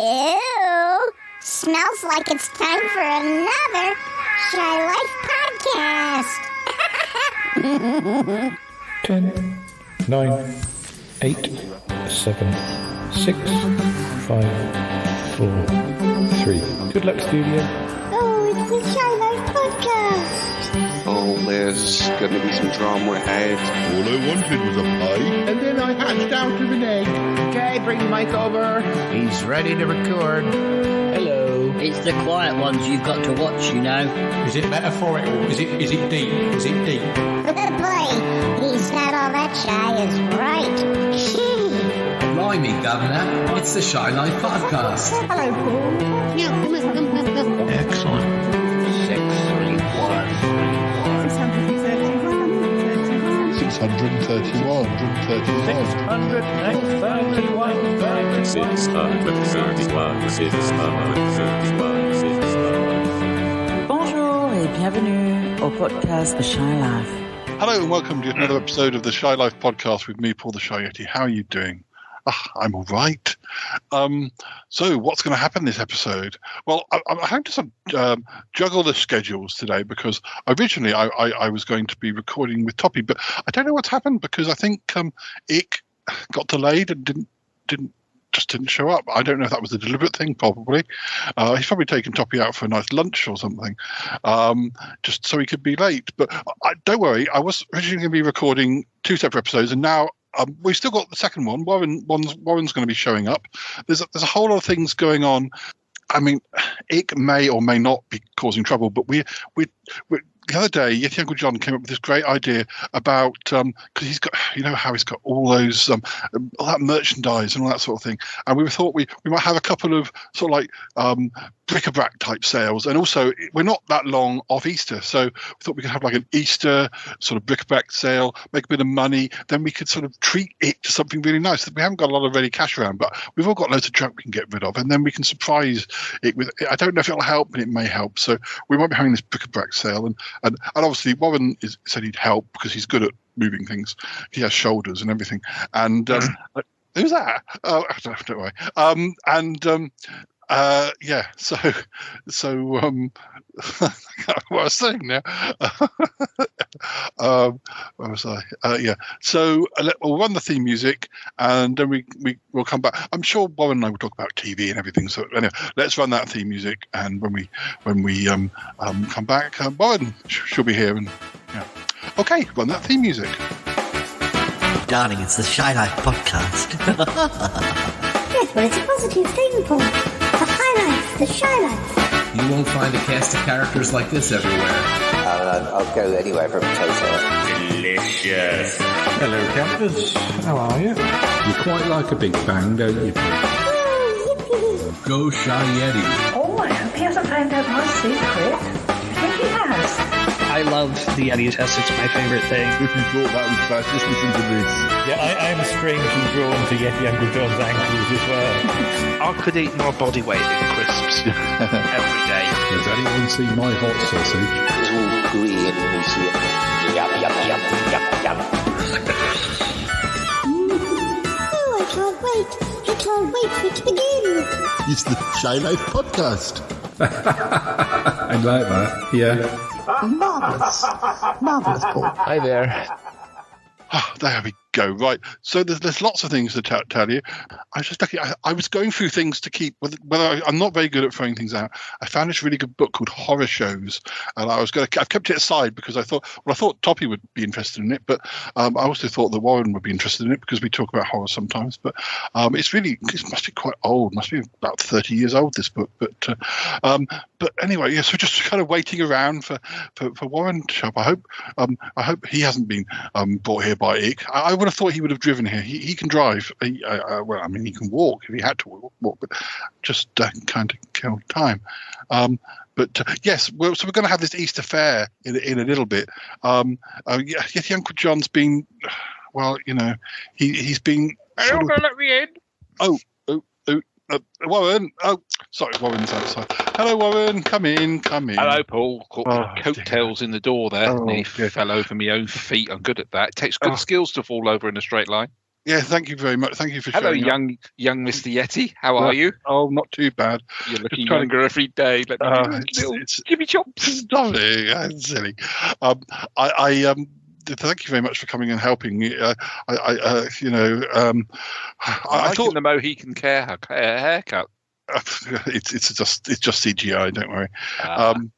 Ew! Smells like it's time for another Shy Life podcast. 10, 9, 8, 7, 6, 5, 4, 3. Good luck, studio. Oh, it's the Shy Life podcast. Oh, there's going to be some drama ahead. All I wanted was a pie, and then I hatched out of an egg. Okay, bring the mic over. He's ready to record. Hello. It's the quiet ones you've got to watch, you know. Is it metaphorical? Is it deep? Is it deep? Boy, he's not all that shy, is right. Blimey, Governor, it's the Shy Life podcast. Hello, Paul. Excellent. 631. 631. Bonjour et bienvenue au podcast The Shy Life. Hello and welcome to another episode of the Shy Life podcast with me, Paul the Shy Yeti. How are you doing? I'm all right. So what's going to happen this episode? Well, I'm having to juggle the schedules today because originally I was going to be recording with Toppie, but I don't know what's happened because I think Ick got delayed and didn't show up. I don't know if that was a deliberate thing, probably. He's probably taken Toppie out for a nice lunch or something, just so he could be late. But don't worry, I was originally going to be recording two separate episodes, and now we've still got the second one. Warren's going to be showing up. There's a whole lot of things going on. I mean, Ick may or may not be causing trouble, but we the other day, Yeti Uncle John came up with this great idea about because he's got, you know, how he's got all those all that merchandise and all that sort of thing, and we thought we might have a couple of sort of like bric-a-brac type sales, and also we're not that long off Easter, so we thought we could have like an Easter sort of bric-a-brac sale, make a bit of money, then we could sort of treat it to something really nice. We haven't got a lot of ready cash around, but we've all got loads of junk we can get rid of, and then we can surprise it with. I don't know if it'll help, but it may help. So we might be having this bric-a-brac sale, and obviously Warren said he'd help because he's good at moving things. He has shoulders and everything. And who's that? Oh, don't worry. Yeah. So what I was saying now. Where was I? Yeah. So we'll run the theme music, and then we'll come back. I'm sure Warren and I will talk about TV and everything. So anyway, let's run that theme music, and when we come back, Warren she'll be here, and yeah. Okay, run that theme music. Darling, it's the Shy Life podcast. Yes, well, it's a positive thing, Paul. The High Life, the Shy Life. You won't find a cast of characters like this everywhere. I'll go anywhere for a potato. Delicious. Hello, campers. How are you? You quite like a big bang, don't you? Oh, yippee. Go Shy Yeti. Oh, I hope he hasn't found out my secret. I think he has. I love the Yeti test. It's my favorite thing. If you thought that was bad, just listen to this. Yeah, I'm strangely drawn to Yeti Uncle John's ankles as well. I could eat my body weight in crisps every day. Does anyone see my hot sausage? It's all gooey and we see it. Yum, yum, yum, yum, yum. Oh, I can't wait. I can't wait for it to begin. It's the Shy Life podcast. I like that. Yeah. Marvellous. Marvellous, Paul. Hi there. There we go. Right. So there's lots of things to tell you. I was just looking. I was going through things to keep. Whether I'm not very good at throwing things out. I found this really good book called Horror Shows, and I've kept it aside because I thought Toppie would be interested in it, but I also thought that Warren would be interested in it because we talk about horror sometimes. But it must be quite old. Must be about 30 years old, this book. But anyway, yes. We're just kind of waiting around for Warren to show up. I hope he hasn't been brought here by Ick. I would have thought he would have driven here. He can drive. Well, I mean, he can walk if he had to walk, but just kind of kill time. But yes, so we're going to have this Easter fair in a little bit. Yeti Uncle John's been, well, you know, he's been. Are you going to let me in? Warren. Oh, sorry, Warren's outside. Hello, Warren. Come in. Hello, Paul. Caught my coattails in the door there. Fell over my own feet. I'm good at that. It takes good skills to fall over in a straight line. Yeah, thank you very much. Thank you for Hello, showing up. young Mr. Yeti. How are you? Oh, not too bad. You're looking trying younger every day. Let me little Jimmy Chops. Stop it. That's silly. Thank you very much for coming and helping. I thought the Mohican haircut. It's just CGI. Don't worry. I'm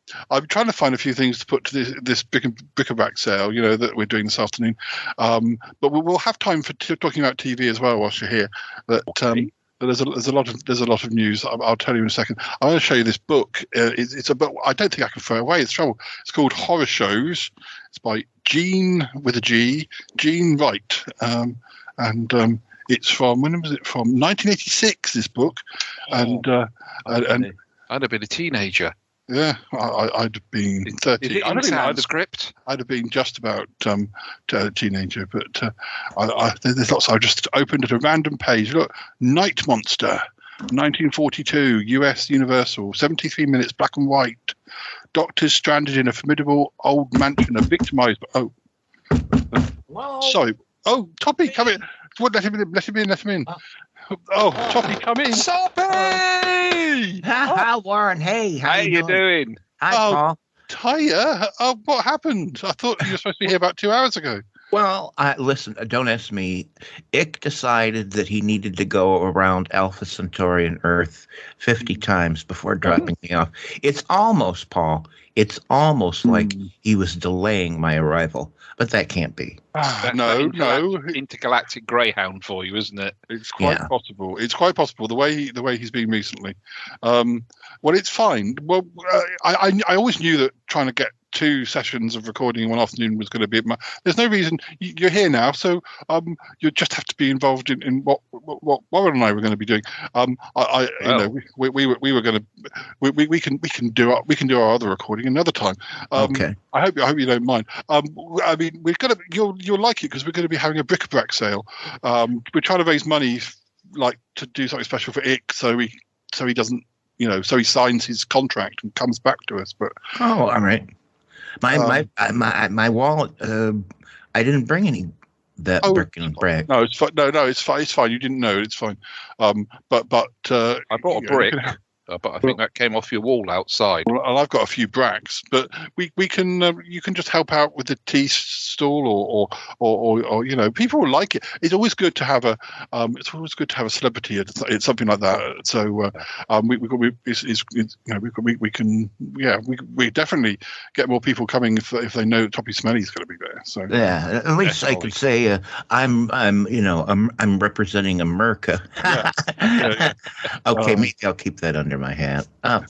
trying to find a few things to put to this bric-a-brac sale, that we're doing this afternoon. But we'll have time for talking about TV as well whilst you're here. But there's a lot of news. I'll tell you in a second. I want to show you this book. It's a book I don't think I can throw away. It's trouble. It's called Horror Shows. It's by Jean with a G, Jean Wright, and it's from, when was it from? 1986. This book, and I'd have been a teenager. Yeah, I'd have been 30. Is it in Sanskrit? I'd have been just about a teenager, but there's lots. I just opened at a random page. Look, Night Monster, 1942, U.S. Universal, 73 minutes, black and white. Doctors stranded in a formidable old mansion are victimized. Sorry. Oh, Toppie, come in. Let him in. Oh, Toppie, come in. Toppie! Hi, Warren. Hey, how you doing? Hi, Paul. Hiya. What happened? I thought you were supposed to be here about 2 hours ago. Well, listen, don't ask me. Ick decided that he needed to go around Alpha Centauri and Earth 50 times before dropping me off. It's almost, Paul, like he was delaying my arrival. But that can't be. No. Intergalactic Greyhound for you, isn't it? It's quite possible. It's quite possible the way he's been recently. Well, it's fine. Well, I always knew that trying to get 2 sessions of recording in one afternoon was going to be. There's no reason. You're here now, so you just have to be involved in what Warren and I were going to be doing. We were going to. We can do our other recording another time. Okay. I hope you don't mind. I mean, we're gonna. You'll like it because we're going to be having a bric-a-brac sale. We're trying to raise money, like to do something special for Ick, so he doesn't, so he signs his contract and comes back to us. But all right. My wallet. I didn't bring any bric-a-brac. No, it's fine. No, it's fine. It's fine. You didn't know. It's fine. But I brought a brick. But I think that came off your wall outside. Well, and I've got a few bracks, but we can you can just help out with the tea stall or people will like it. It's always good to have a celebrity at something like that. So we definitely get more people coming if they know Toppie Smelly's going to be there. So yeah, at least I could say I'm representing America. Okay, maybe I'll keep that under my hat. I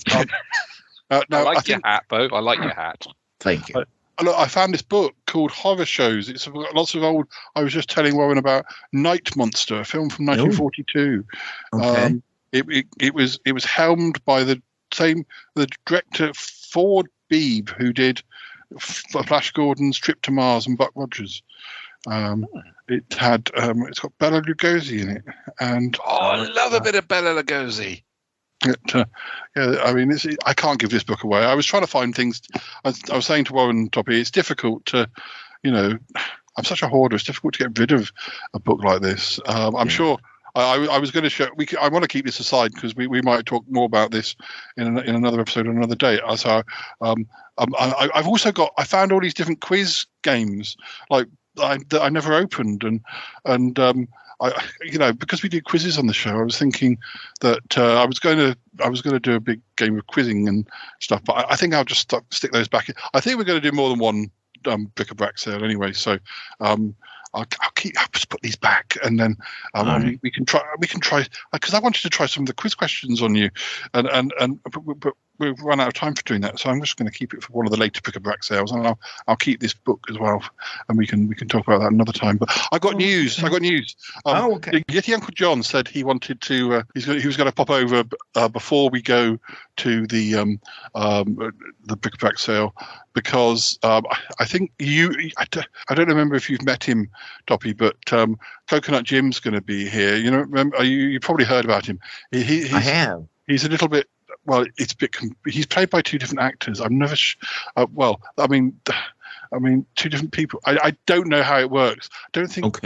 like your hat, Bo. I like your hat. Thank you. Look, I found this book called Horror Shows. It's lots of old. I was just telling Warren about Night Monster, a film from 1942. Okay. It was helmed by the director Ford Beebe, who did Flash Gordon's Trip to Mars and Buck Rogers. It had it's got Bela Lugosi in it, and I love a bit of Bela Lugosi. I mean, I can't give this book away. I was trying to find things. I was saying to Warren, Toppie, it's difficult to, I'm such a hoarder. It's difficult to get rid of a book like this. I'm sure. I was going to show. I want to keep this aside because we might talk more about this in another episode on another day. So I've also got. I found all these different quiz games that I never opened, and because we do quizzes on the show, I was thinking that I was going to do a big game of quizzing and stuff, but I think I'll just stick those back in. I think we're going to do more than one bric-a-brac sale anyway, so I'll just put these back, and then we can try because I wanted to try some of the quiz questions on you, but we've run out of time for doing that, so I'm just going to keep it for one of the later bric-a-brac sales, and I'll keep this book as well, and we can talk about that another time. But I got news. Okay. Yeti Uncle John said he wanted to. He was going to pop over before we go to the bric-a-brac sale, because I think I don't remember if you've met him, Toppie, but Coconut Jim's going to be here. Remember? You probably heard about him. I have. He's a little bit. Well, he's played by 2 different actors. I'm never. Two different people. I don't know how it works. I don't think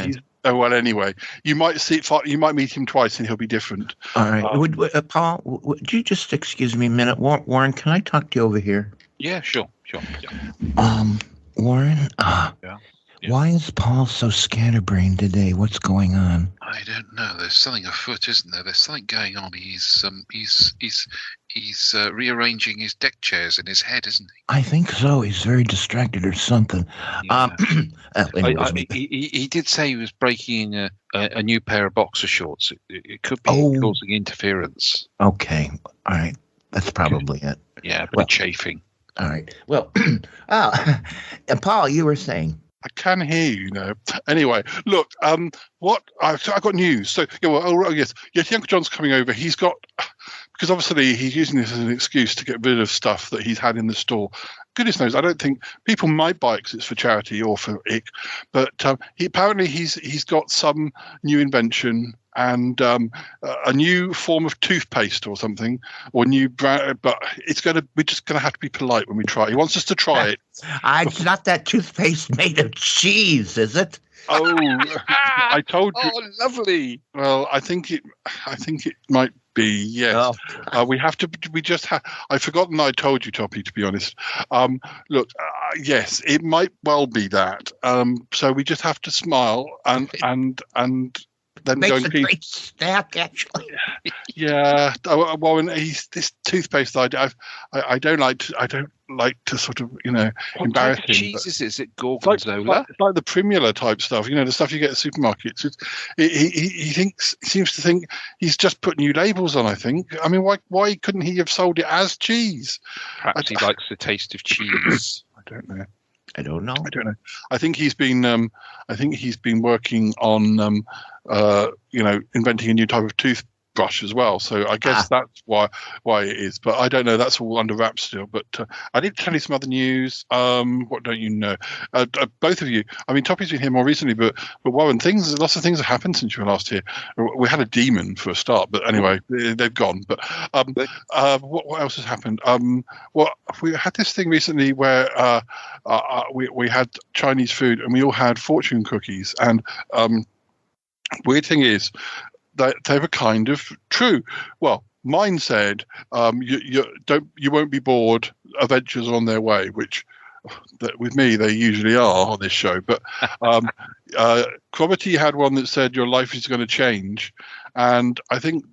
Oh well. Anyway, you might meet him twice, and he'll be different. All right, Paul, would you just excuse me a minute? Warren, can I talk to you over here? Yeah, sure. Yeah. Warren. Yeah. Why is Paul so scatterbrained today? What's going on? I don't know. There's something afoot, isn't there? There's something going on. He's rearranging his deck chairs in his head, isn't he? I think so. He's very distracted or something. Yeah. He did say he was breaking a new pair of boxer shorts. It could be causing interference. Okay. All right. That's probably it. Yeah, but chafing. All right. Well, Paul, you were saying. I can hear you now. Anyway, look, what I got news. So, yes, Uncle John's coming over. He's got, because obviously he's using this as an excuse to get rid of stuff that he's had in the store. Goodness knows, I don't think people might buy it because it's for charity or for ick, but he's got some new invention and a new form of toothpaste or something, or new brand. But we're just gonna have to be polite when we try. He wants us to try it. It's not that toothpaste made of cheese, is it? Oh, I told you. Oh, lovely. Well, I think it might be, yes. Oh. I've forgotten I told you, Toppie, to be honest. Look, yes, it might well be that. So we just have to smile and then makes go and a great snack, actually. Yeah. Well, this toothpaste I don't like to sort of, embarrass him. What cheese is it? Gorgonzola? It's like the Primula type stuff, the stuff you get at supermarkets. He seems to think he's just put new labels on, I think. I mean, why couldn't he have sold it as cheese? Perhaps he likes the taste of cheese. I don't know. I don't know. I think he's been working on inventing a new type of toothbrush as well. So I guess that's why it is. But I don't know. That's all under wraps still. But I did tell you some other news. What don't you know? Both of you. I mean, Toppie's been here more recently, but Warren, lots of things have happened since you were last here. We had a demon for a start, but anyway, they've gone. But what else has happened? We had this thing recently where we had Chinese food and we all had fortune cookies. And weird thing is that they were kind of true. Well, mine said, you won't be bored. Adventures are on their way, which with me they usually are on this show. But Cromitty had one that said your life is going to change, and I think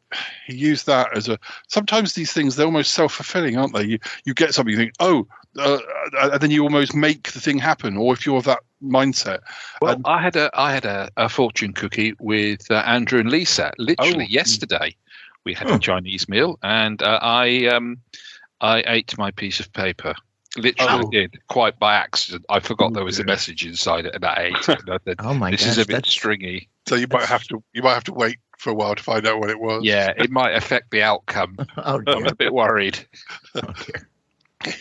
he used that as sometimes these things, they're almost self-fulfilling, aren't they? You get something, you think, and then you almost make the thing happen. Or if you're of that mindset. Well, I had a fortune cookie with Andrew and Lisa literally yesterday. We had a Chinese meal, and I ate my piece of paper. Literally did, quite by accident. I forgot there was a message inside it, and I ate it. And I said, oh my gosh, this is a bit stringy. So you might have to wait for a while to find out what it was. Yeah, it might affect the outcome. I'm a bit worried.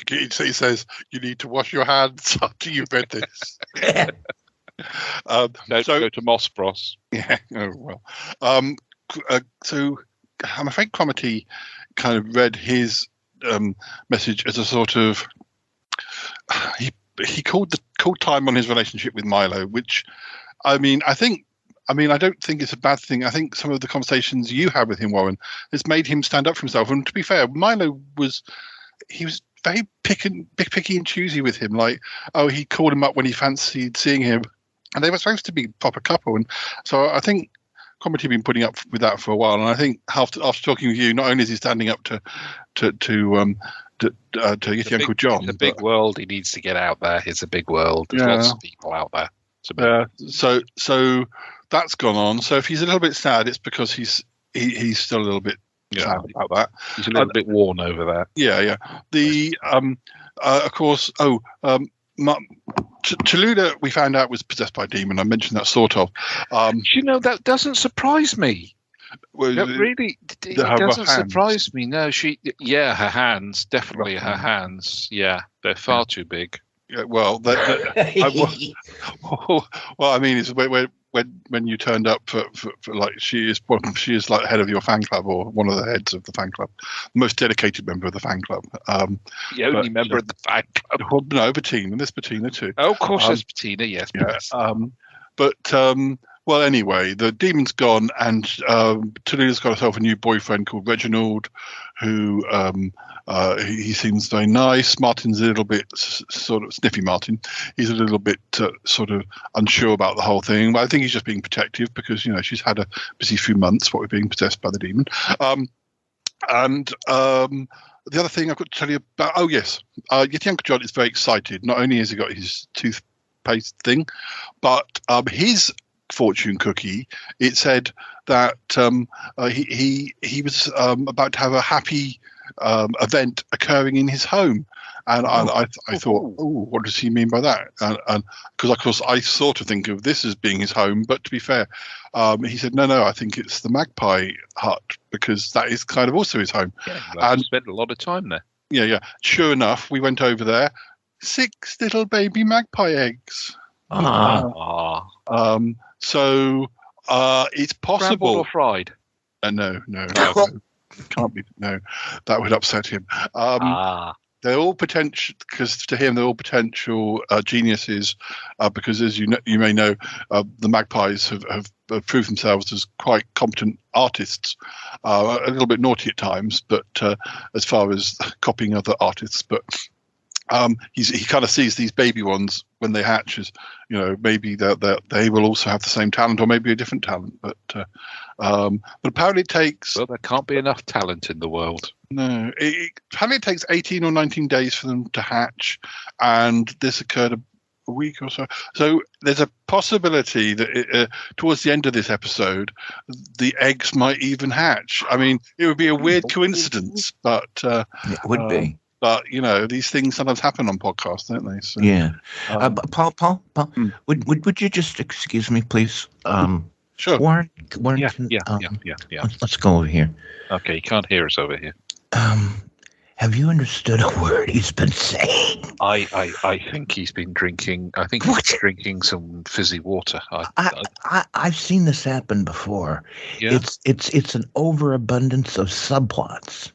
He says you need to wash your hands after you've read this. Don't go to Moss Bros. Yeah. Oh well. So I'm afraid Cromitty kind of read his message as a sort of he called time on his relationship with Milo, which I don't think it's a bad thing. I think some of the conversations you had with him, Warren, has made him stand up for himself. And to be fair, Milo was very picky and choosy with him. Like, he called him up when he fancied seeing him, and they were supposed to be a proper couple. And so I think Cromitty been putting up with that for a while. And I think after talking with you, not only is he standing up to Uncle John, it's a big world. He needs to get out there. It's a big world. There's lots of people out there. So that's gone on. So if he's a little bit sad, it's because he's still a little bit sad about that. He's a little bit worn over that. Yeah. The of course. Cholula, we found out, was possessed by a demon. I mentioned that sort of. That doesn't surprise me. Well, it doesn't surprise me. No, her hands, definitely her hands. Yeah, they're far too big. Yeah, well, I mean, it's when you turned up for like she is like head of your fan club or one of the heads of the fan club, the most dedicated member of the fan club. The only member of the fan club. Well, no, Bettina. There's Bettina too. Oh, of course, there's Bettina. Yes. Yeah. Well, anyway, the demon's gone, and Tallulah's got herself a new boyfriend called Reginald, who he seems very nice. Martin's a little bit sort of sniffy. Martin, he's a little bit sort of unsure about the whole thing. But I think he's just being protective because she's had a busy few months, what with being possessed by the demon. The other thing I've got to tell you about, Yeti Uncle John is very excited. Not only has he got his toothpaste thing, but his fortune cookie, it said that he was about to have a happy event occurring in his home. And I thought, what does he mean by that? And because, of course, I sort of think of this as being his home. But to be fair, he said, no, I think it's the Magpie Hut because that is kind of also his home. Yeah, and spent a lot of time there. Yeah. Sure enough, we went over there. 6 little baby magpie eggs. So it's possible. Scrambled or fried? No. Can't be. No, that would upset him. They're all potential because to him they're all potential geniuses. Because as you may know, the magpies have proved themselves as quite competent artists. A little bit naughty at times, but as far as copying other artists, but. He kind of sees these baby ones when they hatch as, maybe they will also have the same talent or maybe a different talent. But apparently it takes... Well, there can't be enough talent in the world. No. Apparently it takes 18 or 19 days for them to hatch, and this occurred a week or so. So there's a possibility that towards the end of this episode, the eggs might even hatch. I mean, it would be a weird coincidence, but... it would be. But these things sometimes happen on podcasts, don't they? So, yeah. Paul, would you just excuse me, please? Sure. Warren. Yeah. Let's go over here. Okay, you can't hear us over here. Have you understood a word he's been saying? I think he's been drinking. I think he's drinking some fizzy water. I've seen this happen before. Yeah. It's an overabundance of subplots.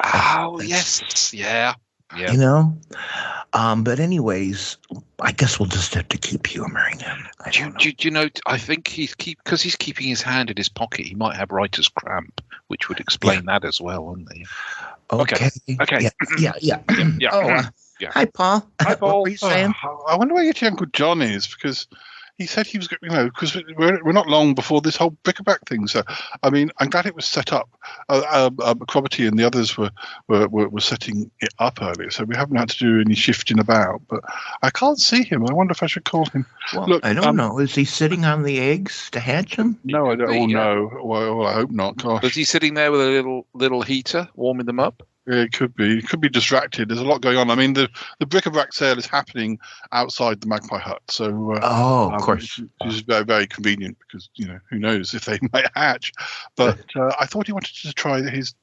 Oh, yes. Yeah. But anyways, I guess we'll just have to keep humoring him. Do you know, I think he's keeping his hand in his pocket, he might have writer's cramp, which would explain that as well, wouldn't he? Okay. Yeah. Hi, Paul. Hi, Paul. What were you saying? I wonder where your Uncle John is, because he said he was, because we're not long before this whole bric-a-brac thing. So, I mean, I'm glad it was set up. Cromitty and the others were setting it up earlier, so we haven't had to do any shifting about. But I can't see him. I wonder if I should call him. Well, look, I don't know. Is he sitting on the eggs to hatch them? No, I don't. Oh, no. Well, I hope not. Gosh. Was he sitting there with a little heater warming them up? Yeah, it could be. It could be distracted. There's a lot going on. I mean, the bric-a-brac sale is happening outside the Magpie Hut, so of course, which is very, very convenient because who knows if they might hatch. But I thought he wanted to try his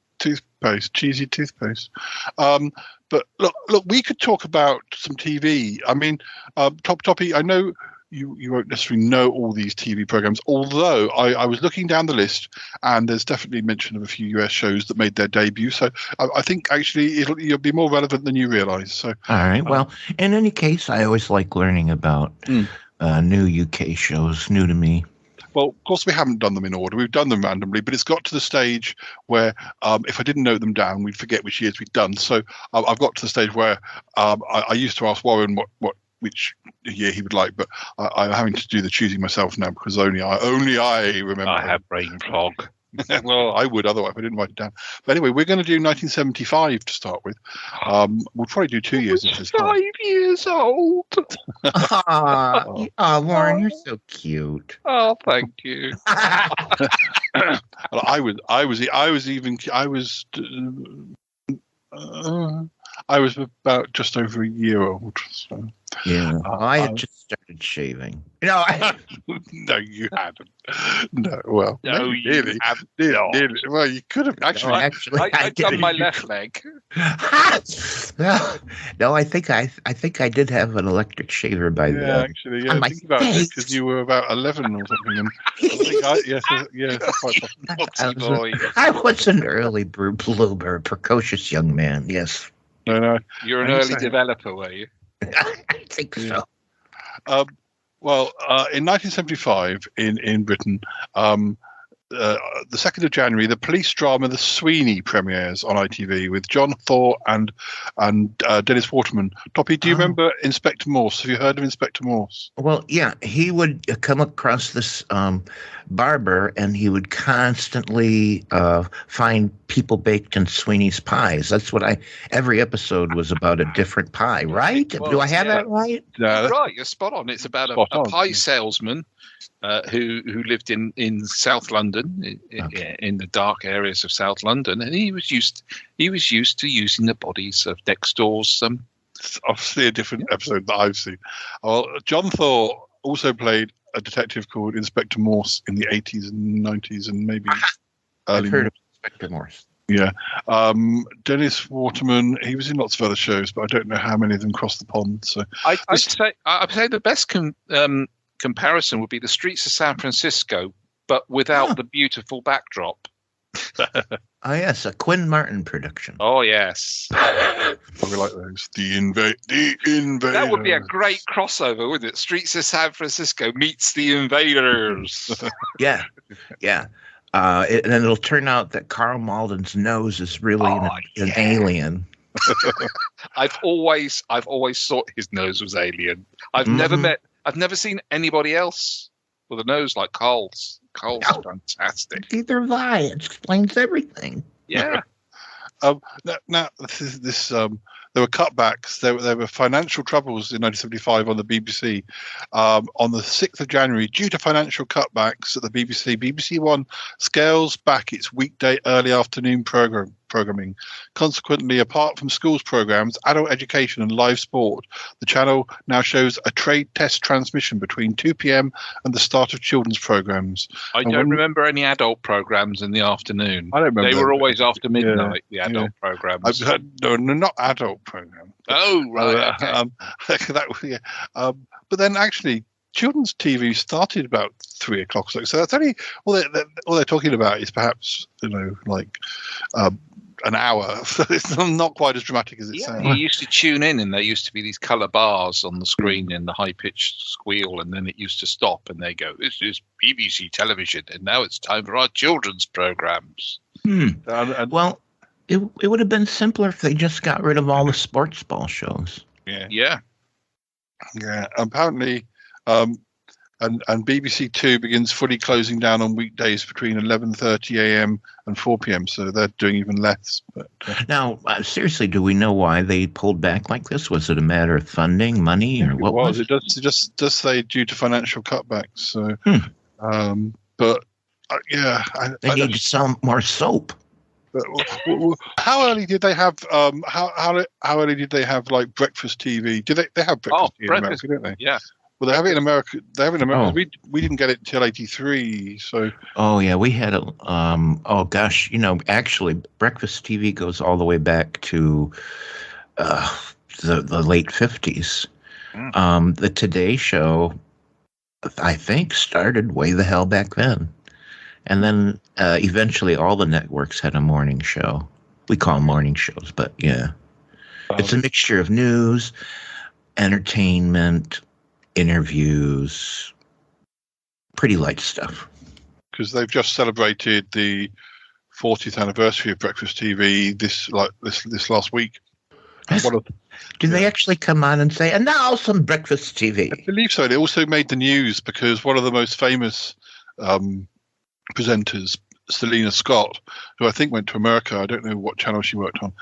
cheesy toothpaste. But look, we could talk about some TV. I mean, Toppie, I know. You won't necessarily know all these TV programs, although I was looking down the list and there's definitely mention of a few US shows that made their debut. So I think actually you'll be more relevant than you realise. So all right. Well, in any case, I always like learning about new UK shows, new to me. Well, of course, we haven't done them in order. We've done them randomly, but it's got to the stage where if I didn't note them down, we'd forget which years we'd done. So I've got to the stage where I used to ask Warren which year he would like, but I'm having to do the choosing myself now because only I remember. I have brain fog. Well, I would otherwise if I didn't write it down. But anyway, we're going to do 1975 to start with. We'll probably do 2 years. I was 5 years old. Warren, you're so cute. Oh, thank you. I was about just over a year old. So. Yeah, I had just started shaving. No, no, you hadn't. No, well, no, you really. Nearly. Well, you could have actually. I'd done my left leg. No, I think I did have an electric shaver by then. Yeah, actually, yeah. Think about it because you were about 11 or something. And I was an early bloomer, precocious young man. Yes. No. You're an early developer, were you? I think so. Well, in 1975 in Britain, the 2nd of January, the police drama The Sweeney premieres on ITV with John Thaw and Dennis Waterman. Toppie, do you remember Inspector Morse? Have you heard of Inspector Morse? Well, yeah, he would come across this barber, and he would constantly find people baked in Sweeney's pies. That's what every episode was about a different pie, right? Well, do I have that right? Yeah, right, you're spot on. It's about a pie salesman who lived in South London, in the dark areas of South London, and he was used to using the bodies of next door's. Obviously, a different episode that I've seen. Well, John Thaw also played a detective called Inspector Morse in the 80s and 90s, and maybe early. I've heard of Inspector Morse. Yeah, Dennis Waterman. He was in lots of other shows, but I don't know how many of them crossed the pond. So I'd say the best comparison would be The Streets of San Francisco, but without the beautiful backdrop. Oh, yes, a Quinn Martin production. Oh, yes. Probably like those. The Invaders. That would be a great crossover, wouldn't it? Streets of San Francisco meets The Invaders. Yeah. And then it'll turn out that Carl Malden's nose is really an alien. I've always thought his nose was alien. I've never seen anybody else with a nose like Carl's. Carl's is fantastic. Neither have I. It explains everything. Yeah. Now there were cutbacks. There were financial troubles in 1975 on the BBC. On the 6th of January, due to financial cutbacks at the BBC, BBC One scales back its weekday early afternoon programming. Consequently, apart from schools programs, adult education and live sport, the channel now shows a trade test transmission between 2 p.m. and the start of children's programs. I don't remember any adult programs in the afternoon. I don't remember. They were always after midnight, the adult programs. No, not adult programs. Oh, right. Okay. But then actually, children's TV started about 3 o'clock. So that's only all they're talking about is perhaps an hour. So it's not quite as dramatic as it sounds. You used to tune in, and there used to be these colour bars on the screen in the high-pitched squeal, and then it used to stop, and they go, "This is BBC television, and now it's time for our children's programmes." Well, it would have been simpler if they just got rid of all the sports ball shows. Yeah. Apparently, and BBC Two begins fully closing down on weekdays between 11:30 a.m. and 4 p.m. So they're doing even less. But, now, seriously, do we know why they pulled back like this? Was it a matter of funding, money, or what was it? It does say due to financial cutbacks. So, they need to sell more soap. But how early did they have? How early did they have like breakfast TV? Did they have breakfast TV in America? Don't they? Yeah. Well, they have it in America. They have it in America. Oh. We didn't get it until '83. So. Oh yeah, we had a. Oh gosh, actually, breakfast TV goes all the way back to the late '50s. The Today Show, I think, started way the hell back then, and then eventually all the networks had a morning show. We call them morning shows, but yeah, it's a mixture of news, entertainment, interviews, pretty light stuff. Because they've just celebrated the 40th anniversary of breakfast TV this last week. Do they actually come on and say, "And now some breakfast TV"? I believe so. They also made the news because one of the most famous presenters, Selena Scott, who I think went to America. I don't know what channel she worked on.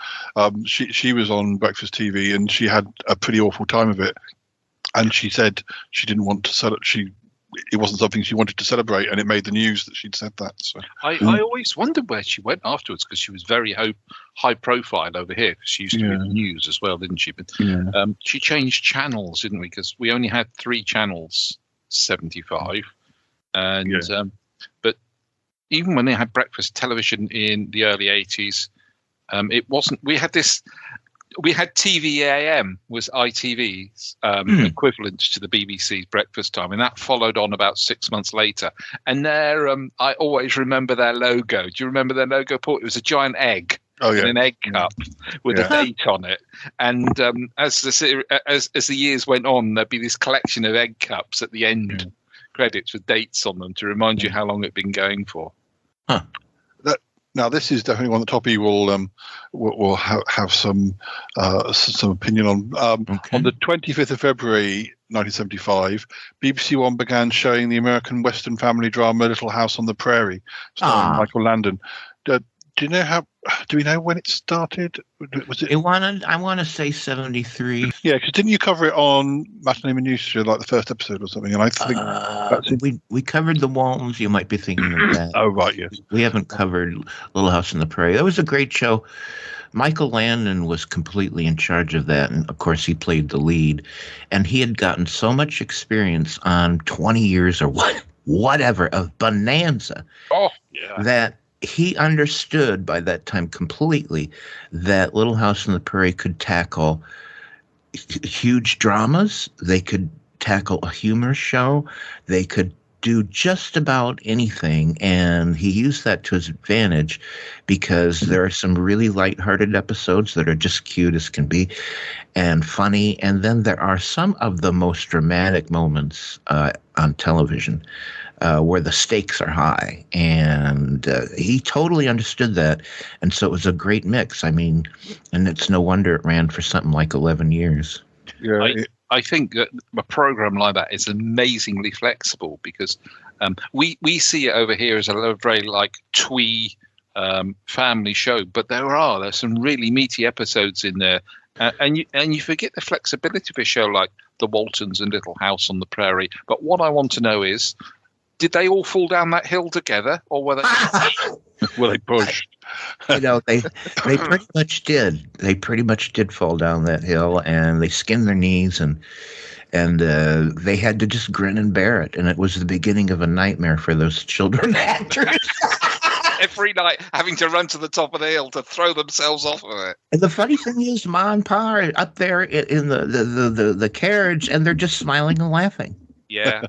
She was on breakfast TV, and she had a pretty awful time of it. And she said she didn't want to sell it. It wasn't something she wanted to celebrate, and it made the news that she'd said that. So I always wondered where she went afterwards, because she was very high profile over here. Because she used to be in the news as well, didn't she? But she changed channels, didn't we? Because we only had 3 channels, 75, and but even when they had breakfast television in the early 80s, it wasn't. We had this. We had TVAM, was ITV's equivalent to the BBC's breakfast time, and that followed on about 6 months later. And I always remember their logo. Do you remember their logo, Paul? It was a giant egg. Oh, yeah. in an egg cup with a date on it. And as the years went on, there'd be this collection of egg cups at the end credits with dates on them to remind you how long it'd been going for. Huh. Now, this is definitely one that Toppie will have some opinion on. On the 25th of February 1975, BBC One began showing the American Western family drama Little House on the Prairie, starring Michael Landon. Do we know when it started? Was it? I want to say 73. Yeah, because didn't you cover it on Matinee Minutia, like the first episode or something? And I think that's it. We covered the Waltons. You might be thinking of that. Oh, right, yes. We haven't covered Little House on the Prairie. That was a great show. Michael Landon was completely in charge of that, and of course he played the lead. And he had gotten so much experience on 20 years or whatever of Bonanza that he understood by that time completely that Little House on the Prairie could tackle huge dramas. They could tackle a humor show. They could do just about anything. And he used that to his advantage because there are some really lighthearted episodes that are just cute as can be and funny. And then there are some of the most dramatic moments on television where the stakes are high, and he totally understood that, and so it was a great mix. I mean, and it's no wonder it ran for something like 11 years. Yeah, I think that a program like that is amazingly flexible because we see it over here as a very like twee family show, but there's some really meaty episodes in there, and you forget the flexibility of a show like The Waltons and Little House on the Prairie. But what I want to know is, did they all fall down that hill together, or were they pushed? They pretty much did. They pretty much did fall down that hill, and they skinned their knees, and they had to just grin and bear it. And it was the beginning of a nightmare for those children actors. Every night, having to run to the top of the hill to throw themselves off of it. And the funny thing is, Ma and Pa are up there in the carriage, and they're just smiling and laughing. Yeah.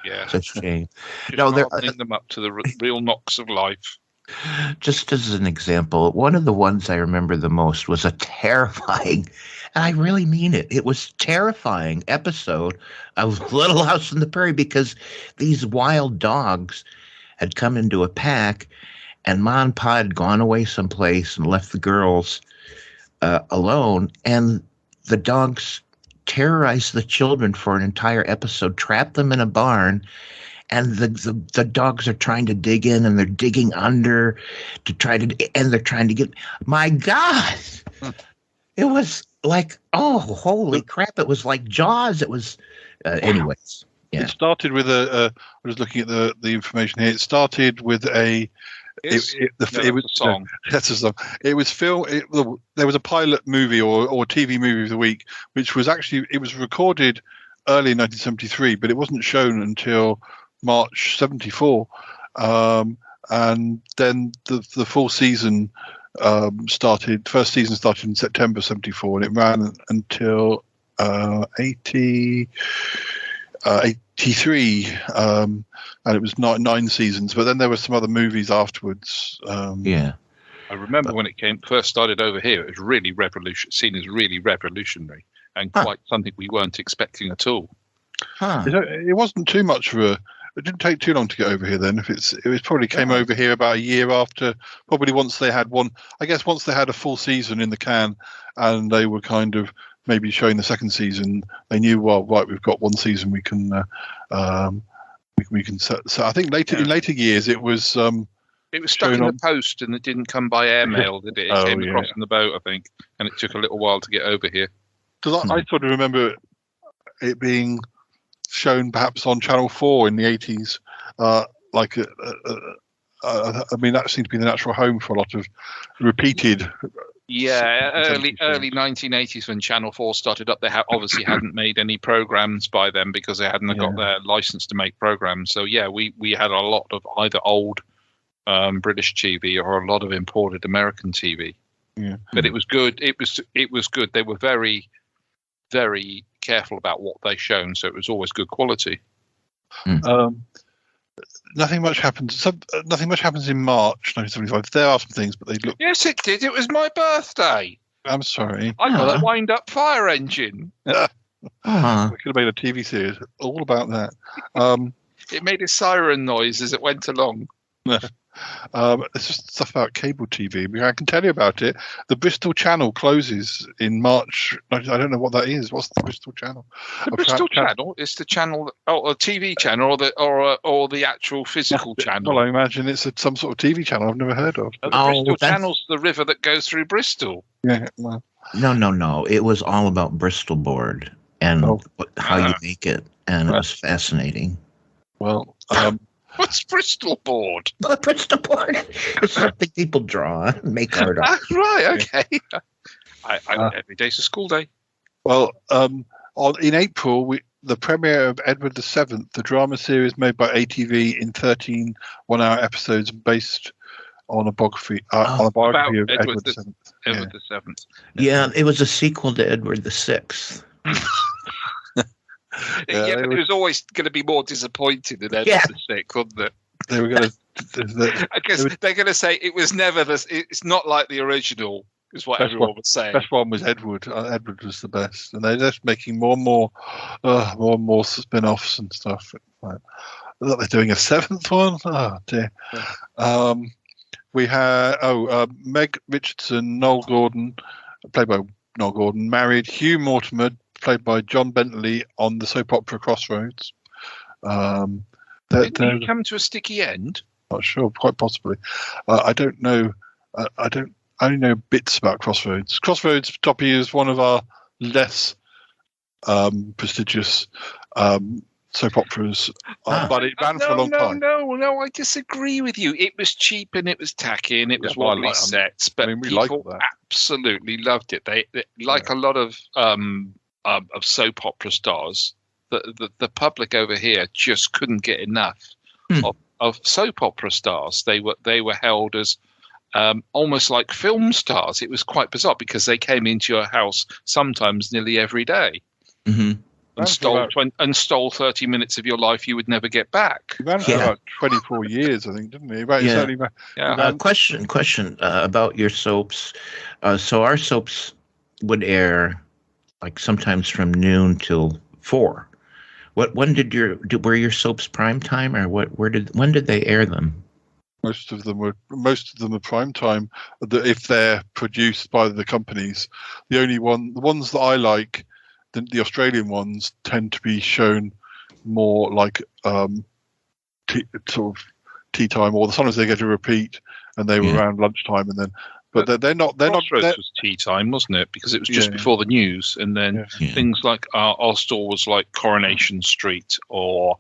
Yeah, such a shame. They're hardening them up to the real knocks of life. Just as an example, one of the ones I remember the most was a terrifying, and I really mean it, it was terrifying episode of Little House on the Prairie because these wild dogs had come into a pack, and Ma and Pa had gone away someplace and left the girls alone, and the dogs terrorized the children for an entire episode, trapped them in a barn, and the dogs are trying to dig in, and they're digging under to try to, and they're trying to get, my God, it was like, oh, holy crap. It was like Jaws. It was, anyways. Yeah. It started with I was looking at the information here. It started with a, it was a song. That's a song. It was there was a pilot movie or TV movie of the week, which was actually, it was recorded early in 1973, but it wasn't shown until March 74. And then the full season first season started in September 74, and it ran until 83. And it was nine seasons, but then there were some other movies afterwards. Yeah, I remember when it first started over here. It was really seen as really revolutionary, and quite something we weren't expecting at all. It wasn't too much of a. It didn't take too long to get over here. Then, it was probably came over here about a year after. Probably once they had once they had a full season in the can, and they were kind of maybe showing the second season, they knew, well, right, we've got one season, we can set. So I think in later years it was stuck in the post, and it didn't come by airmail, did it? It came across on the boat, I think, and it took a little while to get over here. Because I sort of remember it being shown perhaps on Channel 4 in the 80s, I mean, that seemed to be the natural home for a lot of repeated. Yeah, early 1980s when Channel 4 started up, they obviously hadn't made any programs by then because they hadn't got their license to make programs. So yeah, we had a lot of either old British TV or a lot of imported American TV. Yeah, but it was good. It was good. They were very, very careful about what they shown, so it was always good quality. nothing much happens. Nothing much happens in March 1975. There are some things, but they look. Yes, it did. It was my birthday. I'm sorry. I got a wind-up fire engine. We could have made a TV series all about that. It made a siren noise as it went along. It's just stuff about cable TV. I can tell you about it. The Bristol Channel closes in March. I don't know what that is. What's the Bristol Channel? The Bristol Channel is the channel, or a TV channel, or the actual physical channel. Well, I imagine it's some sort of TV channel I've never heard of. The Bristol Channel's the river that goes through Bristol. Yeah. Well. No. It was all about Bristol board and how you make it, and it was fascinating. Well, what's Bristol board? Bristol board. It's something people draw and make art of. Right, okay. Every day's a school day. Well, in April, the premiere of Edward VII, the drama series made by ATV in 13 one-hour episodes based on a biography of Edward VII. Edward VII. Yeah, it was a sequel to Edward VI. Yeah, but it was always going to be more disappointing than Edward VI, wasn't it? They were going to. I guess they're going to say it was never this. It's not like the original, is what everyone would say. Best one was Edward. Edward was the best, and they're just making more and more spin-offs and stuff. Like, they're doing a seventh one. Oh dear. We had Meg Richardson, Noel Gordon, played by Noel Gordon, married Hugh Mortimer, played by John Bentley, on the soap opera Crossroads. Didn't he come to a sticky end? Not sure, quite possibly. I don't know. I only know bits about Crossroads. Crossroads, Toppie, is one of our less prestigious soap operas, but it ran for a long time. No, I disagree with you. It was cheap and it was tacky and it was wobbly sets, but people absolutely loved it. They like a lot of soap opera stars. The public over here just couldn't get enough of soap opera stars. They were held as almost like film stars. It was quite bizarre because they came into your house sometimes nearly every day. Mm-hmm. And stole 30 minutes of your life you would never get back. He ran for about 24 years, I think, didn't he? Question about your soaps. So our soaps would air like sometimes from noon till 4. When were your soaps prime time, or when did they air them? Most of them are prime time. If they're produced by the companies, the ones that I like. The Australian ones tend to be shown more like sort of tea time, or sometimes they get a repeat and they were around lunchtime, and then. But they're not. Crossroads was tea time, wasn't it? Because it was just before the news, and then things like our store was like Coronation Street or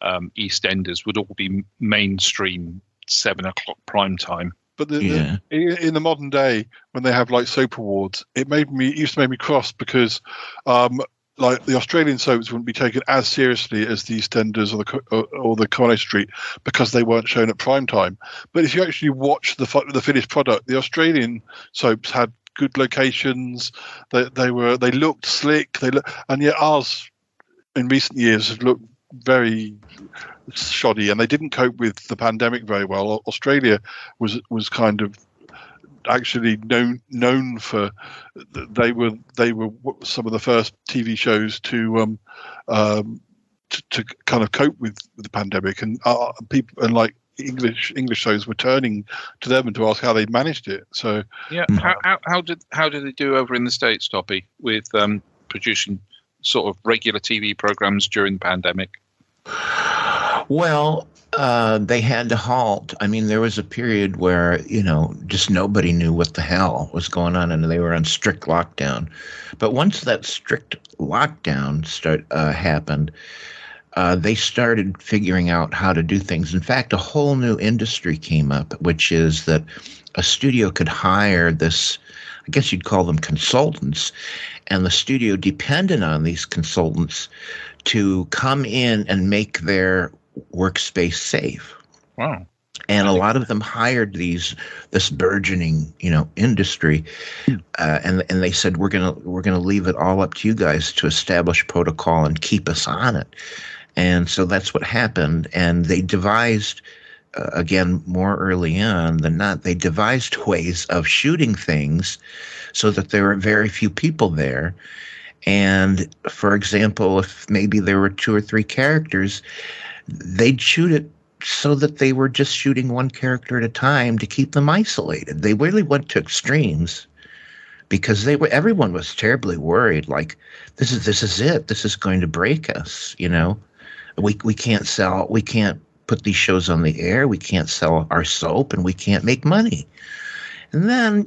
EastEnders would all be mainstream 7:00 prime time. But in the modern day, when they have like soap awards, it used to make me cross because like the Australian soaps wouldn't be taken as seriously as the EastEnders or the Coronation Street because they weren't shown at prime time. But if you actually watch the finished product, the Australian soaps had good locations. They looked slick. And yet ours in recent years have looked very shoddy, and they didn't cope with the pandemic very well. Australia was kind of actually known for they were some of the first TV shows to kind of cope with the pandemic, and people and like English shows were turning to them and to ask how they managed it. So how did they do over in the States, Toppie, with producing sort of regular TV programs during the pandemic? Well, they had to halt. I mean, there was a period where, just nobody knew what the hell was going on, and they were on strict lockdown. But once that strict lockdown happened, they started figuring out how to do things. In fact, a whole new industry came up, which is that a studio could hire this, I guess you'd call them consultants, and the studio depended on these consultants to come in and make their workspace safe. Wow. And a lot of them hired this burgeoning, industry, and they said, we're gonna leave it all up to you guys to establish protocol and keep us on it. And so that's what happened. And they devised, again, more early on than not, they devised ways of shooting things so that there were very few people there. And, for example, if maybe there were 2 or 3 characters, they'd shoot it so that they were just shooting one character at a time to keep them isolated. They really went to extremes because everyone was terribly worried. Like, this is it. This is going to break us. We can't put these shows on the air. We can't sell our soap, and we can't make money. And then,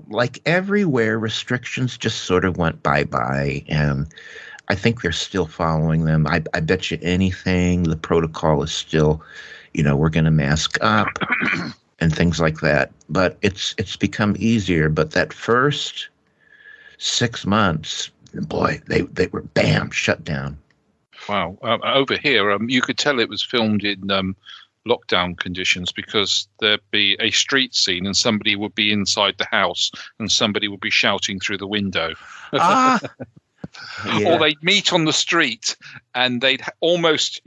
like everywhere, restrictions just sort of went bye-bye, and I think they're still following them. I bet you anything the protocol is still, we're going to mask up and things like that. But it's become easier. But that first 6 months, boy, they were, bam, shut down. Wow. Over here, you could tell it was filmed in lockdown conditions because there'd be a street scene and somebody would be inside the house and somebody would be shouting through the window. Yeah. Or they'd meet on the street and you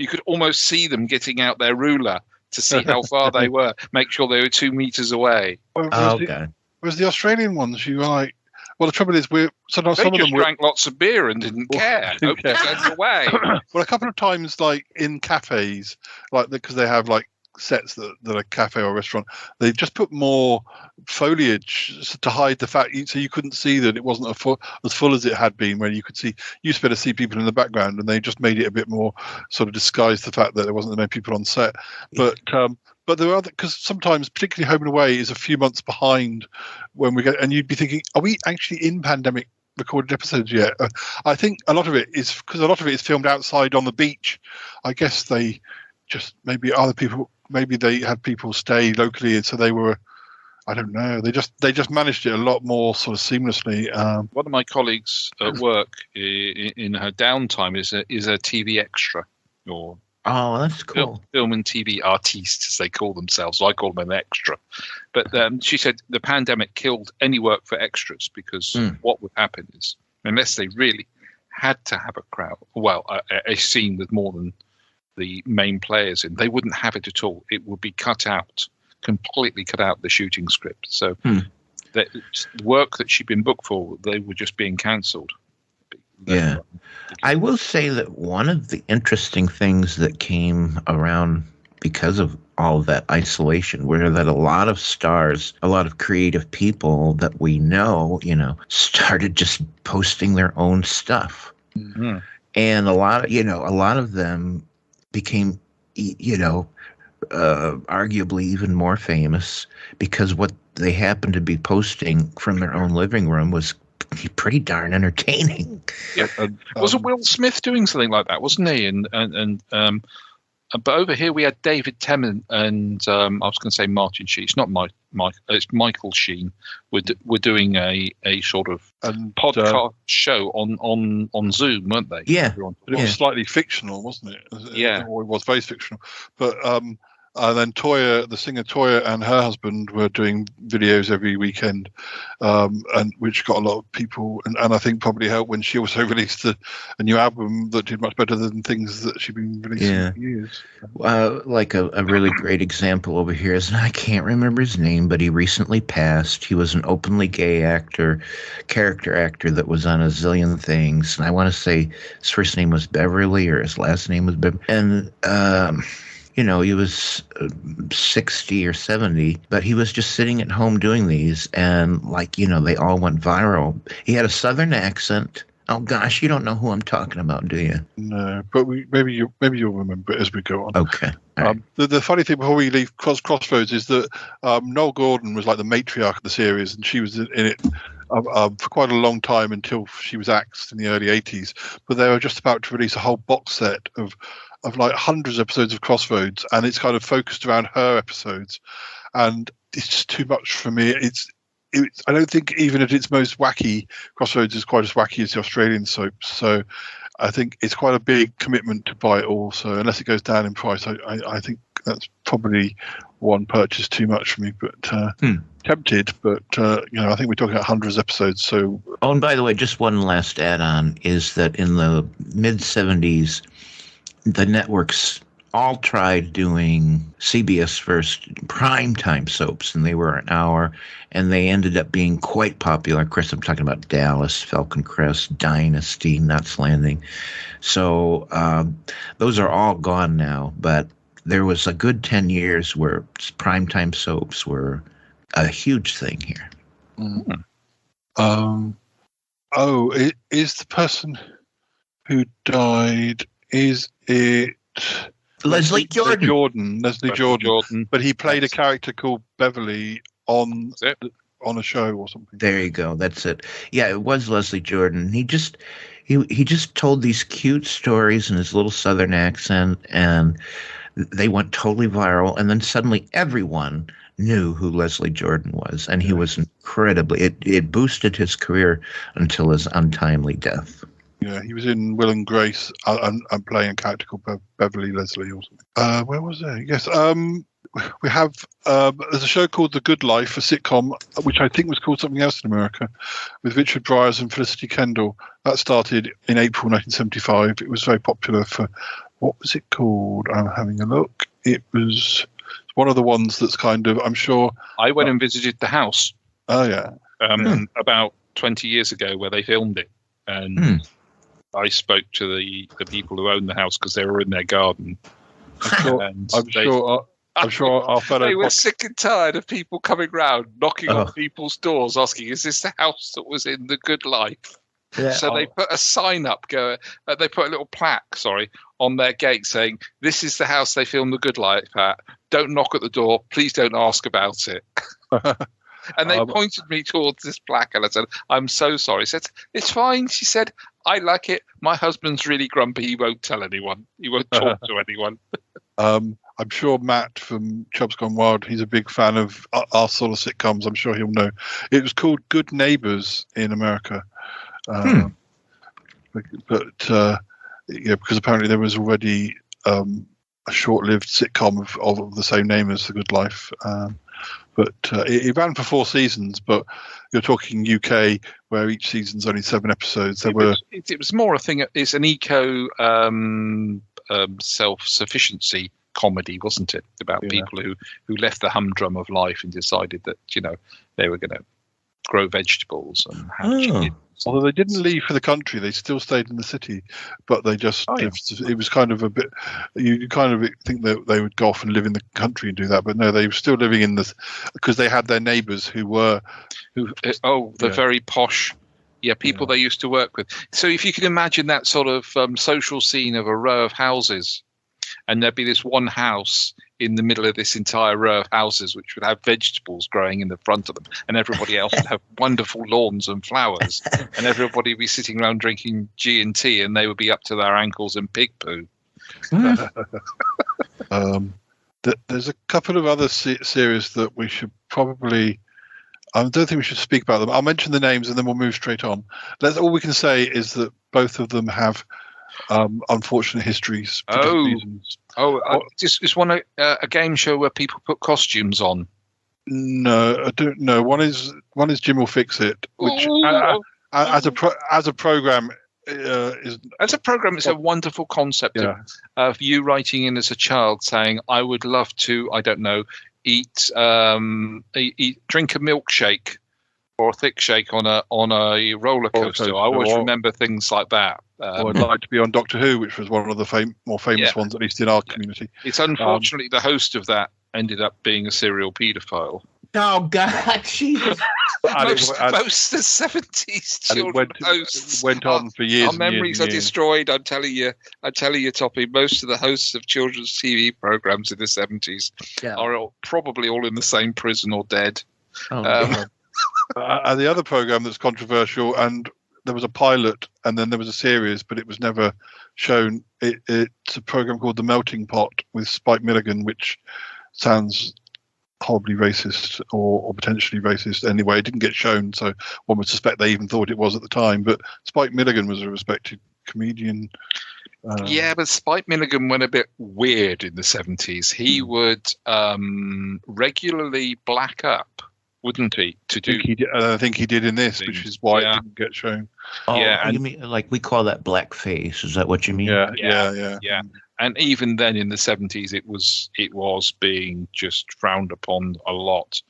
could almost see them getting out their ruler to see how far they were, make sure they were 2 meters away. Whereas the Australian ones, you were like, well, the trouble is, some of them drank lots of beer and didn't care. Nobody goes away. Well, a couple of times, like in cafes, like because they have like sets that are cafe or restaurant, they just put more foliage to hide the fact, so you couldn't see that it wasn't as full as it had been. Where you could see, you used to be able to see people in the background, and they just made it a bit more sort of disguise the fact that there wasn't that many people on set. But there are because sometimes, particularly Home and Away, is a few months behind when we get, and you'd be thinking, are we actually in pandemic recorded episodes yet? I think a lot of it is because a lot of it is filmed outside on the beach. I guess they just maybe they had people stay locally, and so they were. I don't know. They just managed it a lot more sort of seamlessly. One of my colleagues at work in her downtime is a TV extra or. Oh, that's cool. Film and TV artistes, as they call themselves. I call them an extra. But she said the pandemic killed any work for extras because what would happen is, unless they really had to have a crowd, a scene with more than the main players in, they wouldn't have it at all. It would be completely cut out the shooting script. So the work that she'd been booked for, they were just being cancelled. Yeah. I will say that one of the interesting things that came around because of all of that isolation were that a lot of stars, a lot of creative people that we know, started just posting their own stuff. Mm-hmm. And a lot of them became, arguably even more famous because what they happened to be posting from their own living room was pretty darn entertaining. Yeah, wasn't Will Smith doing something like that? Wasn't he? But over here we had David Tennant and I was going to say Martin Sheen. It's not it's Michael Sheen. We're doing a sort of podcast show on Zoom, weren't they? Yeah, but it was slightly fictional, wasn't it? Yeah, it was very fictional. But and then the singer Toya and her husband were doing videos every weekend, and which got a lot of people, and I think probably helped when she also released a new album that did much better than things that she'd been releasing for years. Like a really great example over here is, and I can't remember his name, but he recently passed. He was an openly gay character actor that was on a zillion things, and I want to say his first name was Beverly or his last name was Beverly, and he was 60 or 70, but he was just sitting at home doing these, and they all went viral. He had a Southern accent. Oh gosh, you don't know who I'm talking about, do you? No, but maybe you'll remember it as we go on. Okay. Right. The funny thing before we leave Crossroads is that Noel Gordon was like the matriarch of the series, and she was in it for quite a long time until she was axed in the early 80s. But they were just about to release a whole box set of like hundreds of episodes of Crossroads, and it's kind of focused around her episodes, and it's just too much for me. I don't think even at its most wacky, Crossroads is quite as wacky as the Australian soap. So I think it's quite a big commitment to buy it all. So unless it goes down in price, I think that's probably one purchase too much for me. But tempted. But I think we're talking about hundreds of episodes. So and by the way, just one last add-on is that in the mid 70s. the networks all tried doing CBS first primetime soaps, and they were an hour, and they ended up being quite popular. Of course, I'm talking about Dallas, Falcon Crest, Dynasty, Nuts Landing. So those are all gone now, but there was a good 10 years where primetime soaps were a huge thing here. Is the person who died, is it Leslie Jordan? Leslie Jordan. But he played a character called Beverly on a show or something. There you go. That's it. Yeah, it was Leslie Jordan. He just told these cute stories in his little Southern accent, and they went totally viral. And then suddenly everyone knew who Leslie Jordan was, and he was incredibly. It boosted his career until his untimely death. Yeah, he was in Will and Grace and playing a character called Beverly Leslie or something. Where was there? Yes. We have there's a show called The Good Life, a sitcom, which I think was called something else in America, with Richard Briers and Felicity Kendall. That started in April 1975. It was very popular for, what was it called? I'm having a look. It was one of the ones that's kind of, I'm sure. I went and visited the house. Oh, yeah. About 20 years ago where they filmed it. And I spoke to the people who owned the house because they were in their garden. I'm sure our fellow... They were sick and tired of people coming round, knocking on people's doors, asking, is this the house that was in The Good Life? Yeah. So they put a sign up, they put a little plaque, on their gate saying, this is the house they filmed The Good Life at. Don't knock at the door. Please don't ask about it. And they pointed me towards this plaque, and I said, I'm so sorry. She said, it's fine. She said, I like it. My husband's really grumpy. He won't tell anyone. He won't talk to anyone. I'm sure Matt from Chubb's Gone Wild, he's a big fan of our sort of sitcoms. I'm sure he'll know. It was called Good Neighbors in America. But because apparently there was already a short-lived sitcom of the same name as The Good Life. But it ran for 4 seasons, but you're talking UK, where each season's only 7 episodes. It was more a thing. It's an eco self-sufficiency comedy, wasn't it? About people who left the humdrum of life and decided that they were going to grow vegetables and have chickens. Although they didn't leave for the country, they still stayed in the city, but they just it was kind of a bit. You kind of think that they would go off and live in the country and do that, but no, they were still living in this because they had their neighbours who very posh. Yeah, people they used to work with. So if you can imagine that sort of social scene of a row of houses, and there'd be this one house in the middle of this entire row of houses, which would have vegetables growing in the front of them, and everybody else would have wonderful lawns and flowers, and everybody would be sitting around drinking G&T, and they would be up to their ankles in pig poo. There's a couple of other series that we should probably... I don't think we should speak about them. I'll mention the names and then we'll move straight on. All we can say is that both of them have unfortunate histories for different reasons. Is one a game show where people put costumes on? No, I don't know. One is Jim Will Fix It, which as a program is as a program. It's a wonderful concept of you writing in as a child saying, "I would love to, I don't know, drink a milkshake or a thick shake on a roller coaster." I always remember things like that. I'd like to be on Doctor Who, which was one of the more famous ones, at least in our community. It's unfortunately the host of that ended up being a serial paedophile. Oh God, Jesus! most of the 70s children hosts went on for years. Our memories are destroyed. I'm telling you, Toppie. Most of the hosts of children's TV programs in the 70s are probably all in the same prison or dead. And the other program that's controversial, and there was a pilot, and then there was a series, but it was never shown. It's a program called The Melting Pot with Spike Milligan, which sounds horribly racist or potentially racist. Anyway, it didn't get shown, so one would suspect they even thought it was at the time. But Spike Milligan was a respected comedian. But Spike Milligan went a bit weird in the 70s. He would regularly black up, wouldn't he? I think he did in this, which is why it didn't get shown. You mean like we call that blackface? Is that what you mean? Yeah. and even then in the 70s, it was being just frowned upon a lot.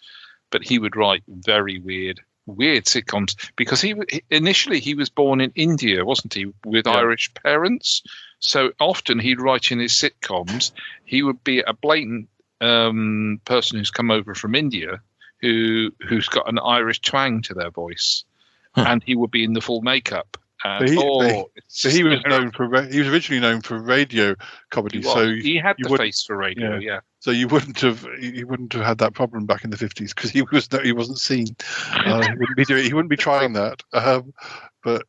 But he would write very weird sitcoms because initially he was born in India, wasn't he, with Irish parents? So often he'd write in his sitcoms, he would be a blatant person who's come over from India who's got an Irish twang to their voice, and he would be in the full makeup. He was originally known for radio comedy, so he had the face for radio. Yeah. So you wouldn't have had that problem back in the 50s because he wasn't seen. He wouldn't be trying that. But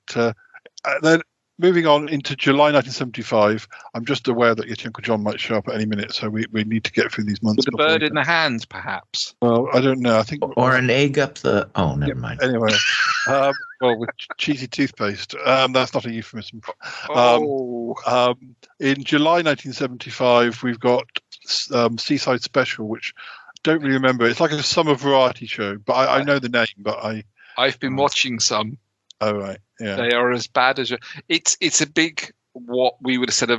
then moving on into July 1975, I'm just aware that your Uncle John might show up at any minute, so we need to get through these months. With a bird in the hand, perhaps. Well, I don't know. I think an egg up the. Oh, never mind. Anyway, with cheesy toothpaste. That's not a euphemism. In July 1975, we've got Seaside Special, which I don't really remember. It's like a summer variety show, but I know the name. But I've been watching some. Oh right, yeah. They are as bad as it's a big, what we would have said, a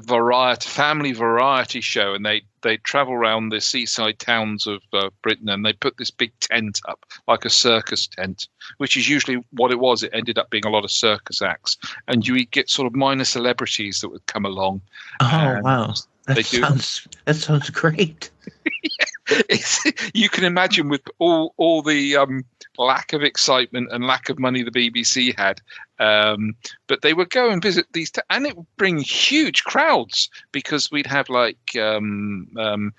family variety show, and they travel around the seaside towns of Britain, and they put this big tent up like a circus tent, which is usually what it was. It ended up being a lot of circus acts, and you get sort of minor celebrities that would come along. Oh wow, that sounds great. You can imagine with all the lack of excitement and lack of money the BBC had, but they would go and visit these, and it would bring huge crowds because we'd have like DJs,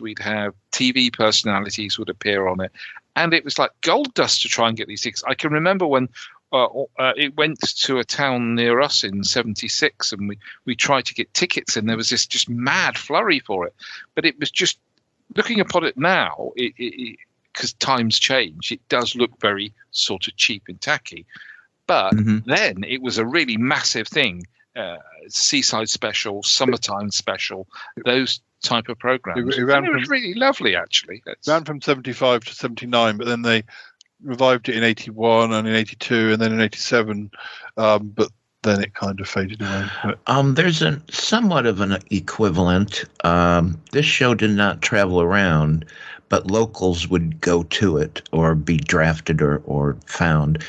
we'd have TV personalities would appear on it, and it was like gold dust to try and get these tickets. I can remember when it went to a town near us in 76, and we tried to get tickets, and there was this just mad flurry for it. But it was just, looking upon it now, because times change, it does look very sort of cheap and tacky. But then it was a really massive thing. Seaside Special, Summertime Special, those type of programs. It was really lovely, actually. It ran from 75 to 79, but then they revived it in 81 and in 82 and then in 87, but then it kind of faded away. There's somewhat of an equivalent. This show did not travel around, but locals would go to it or be drafted or found.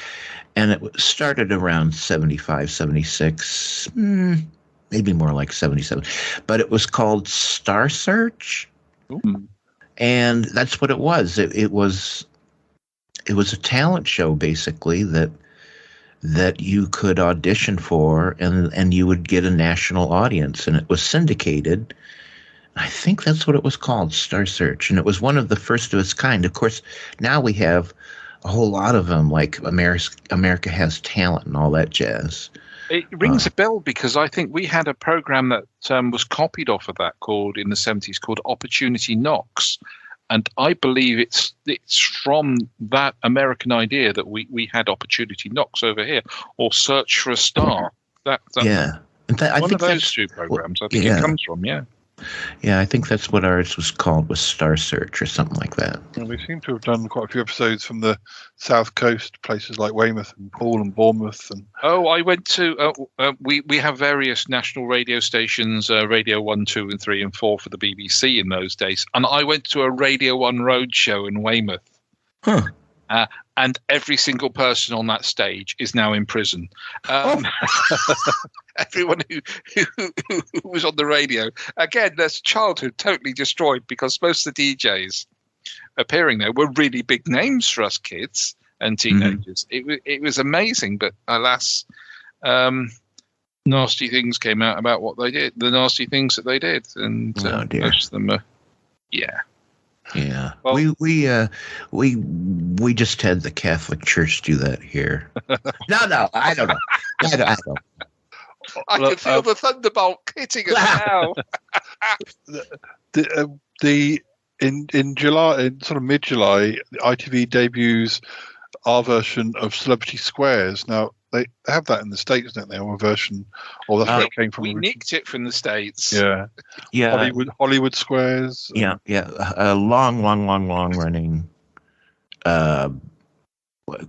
And it started around 75, 76, maybe more like 77. But it was called Star Search. Ooh. And that's what it was. It was a talent show, basically, that you could audition for, and you would get a national audience, and it was syndicated. I think that's what it was called, Star Search, and it was one of the first of its kind. Of course, now we have a whole lot of them, like America Has Talent and all that jazz. It rings a bell because I think we had a program that was copied off of that in the 70s called Opportunity Knocks. And I believe it's from that American idea that we had Opportunity Knocks over here, or Search for a Star. I think of those two programs. I think it comes from. Yeah, I think that's what ours was called, was Star Search or something like that. And we seem to have done quite a few episodes from the south coast, places like Weymouth and Poole and Bournemouth. I went to. We have various national radio stations, Radio 1, 2, and 3, and 4 for the BBC in those days, and I went to a Radio 1 road show in Weymouth. Huh. And every single person on that stage is now in prison. Everyone who was on the radio. Again, their childhood totally destroyed because most of the DJs appearing there were really big names for us kids and teenagers. It was amazing, but alas, nasty things came out about what they did, the nasty things that they did. And most of them are, Yeah, well, we just had the Catholic Church do that here. No, I don't know. I don't. I can feel the thunderbolt hitting us now. In July, in sort of mid-July, ITV debuts our version of Celebrity Squares. Now they have that in the States, don't they? Or a version, or that's where it came from. We nicked it from the States. Yeah. Hollywood Squares. Yeah. A long running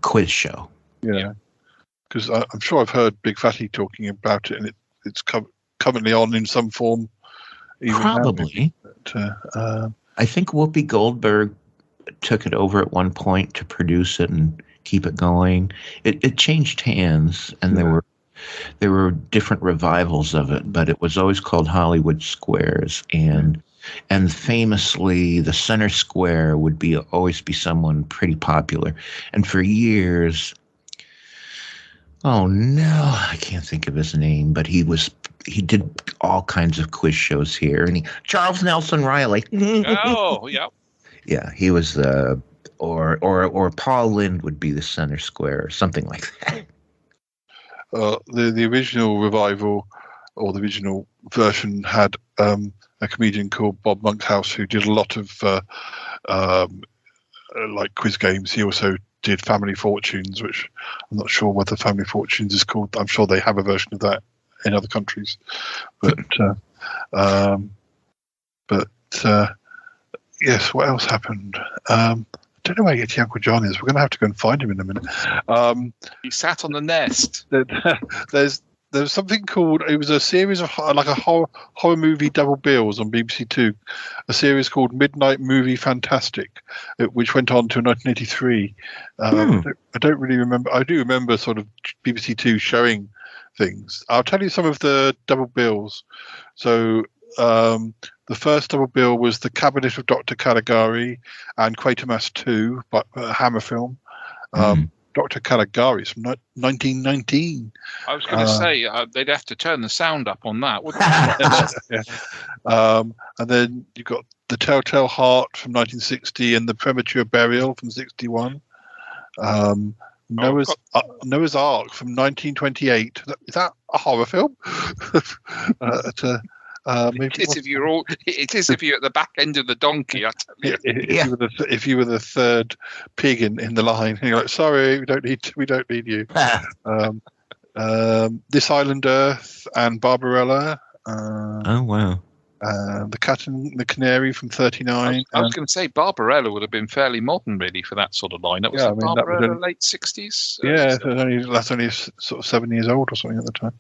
quiz show. Yeah. Because I'm sure I've heard Big Fatty talking about it, and it's currently on in some form. Even Probably. But, I think Whoopi Goldberg took it over at one point to produce it and keep it going. It changed hands, and there were different revivals of it, but it was always called Hollywood Squares, and famously the center square would always be someone pretty popular. And for years, oh no, I can't think of his name, but he did all kinds of quiz shows here, and Charles Nelson Riley. Oh, yeah. Yeah, he was or Paul Lynde would be the center square or something like that. The original revival, or the original version, had a comedian called Bob Monkhouse who did a lot of like quiz games. He also did Family Fortunes, which I'm not sure whether Family Fortunes is called. I'm sure they have a version of that in other countries, but yes. What else happened? I don't know where Yeti Uncle John is. We're going to have to go and find him in a minute. He sat on the nest. There's something called, it was a series of like a horror movie double bills on BBC Two, a series called Midnight Movie Fantastic, which went on to 1983. I don't really remember. I do remember sort of BBC Two showing things. I'll tell you some of the double bills. So the first double bill was The Cabinet of Dr. Caligari and Quatermass 2, but a Hammer film. Dr. Caligari is from 1919. I was going to say they'd have to turn the sound up on that, wouldn't they? Yeah. And then you've got The Telltale Heart from 1960 and The Premature Burial from 61. Noah's Ark from 1928. Is that a horror film? It is if you're at the back end of the donkey. I tell you. If you were the third pig in the line, you're like, sorry, we don't need you. This Island Earth and Barbarella. Oh wow. The Cat and the Canary from 39. I was going to say Barbarella would have been fairly modern, really, for that sort of lineup. Was Barbarella late 60s? Yeah, that's only sort of 7 years old or something at the time.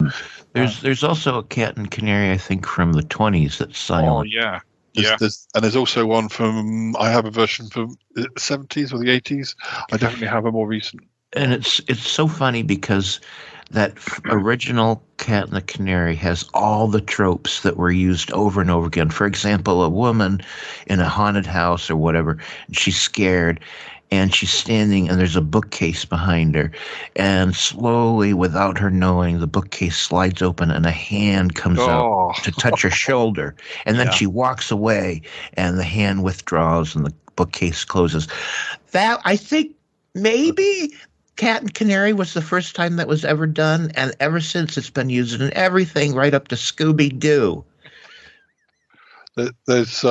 There's also a Cat and Canary, I think, from the 20s that's silent. Oh yeah. There's also one from, I have a version from the 70s or the 80s. I definitely have a more recent. And it's so funny because that original Cat and the Canary has all the tropes that were used over and over again. For example, a woman in a haunted house or whatever, and she's scared, and she's standing, and there's a bookcase behind her, and slowly, without her knowing, the bookcase slides open, and a hand comes out to touch her shoulder, and then she walks away, and the hand withdraws, and the bookcase closes. That, I think, maybe Cat and Canary was the first time that was ever done, and ever since it's been used in everything, right up to Scooby-Doo. There's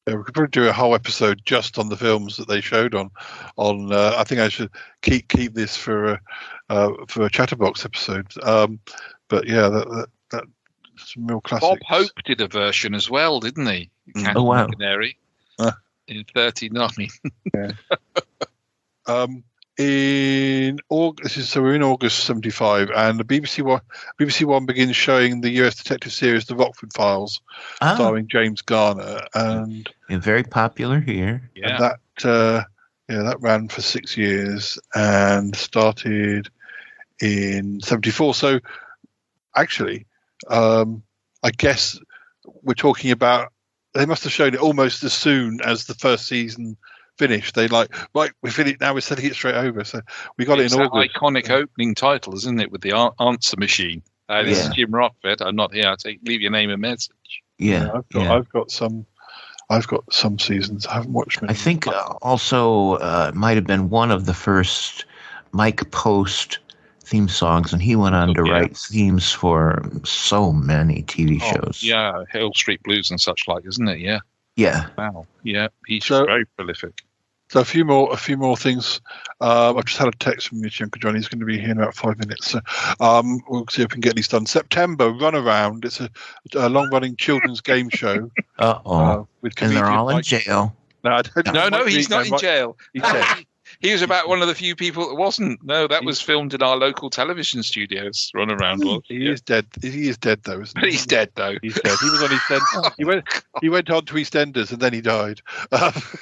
we could probably do a whole episode just on the films that they showed on. I think I should keep this for a Chatterbox episode. But yeah, that's some real classics. Bob Hope did a version as well, didn't he? Cat and Canary in 39. Yeah. In August, so we're in August 75, and the BBC One begins showing the US detective series The Rockford Files, starring James Garner, and very popular here. Yeah, and that ran for 6 years and started in 74. So, actually, I guess we're talking about they must have shown it almost as soon as the first season finished. They right, we finished now, we're sending it straight over. So we got it in August. Iconic opening title, isn't it, with the answer machine? This is Jim Rockford. I'm not here. Leave your name and message. I've got some seasons. I haven't watched many. I think also it might have been one of the first Mike Post theme songs, and he went on to write themes for so many TV shows. Yeah, Hill Street Blues and such like, isn't it? Yeah. Yeah. Wow. Yeah, he's very prolific. So a few more things. I've just had a text from Yeti Uncle John. He's going to be here in about 5 minutes. So we'll see if we can get these done. September Runaround. It's a long-running children's game show. With and they're all in jail. No, no, he's not in jail. He was about one of the few people that wasn't. No, that was filmed in our local television studios. Run around. He is dead. He is dead though, isn't But he? he's dead though. He's dead. He was on EastEnders. He went on to EastEnders and then he died.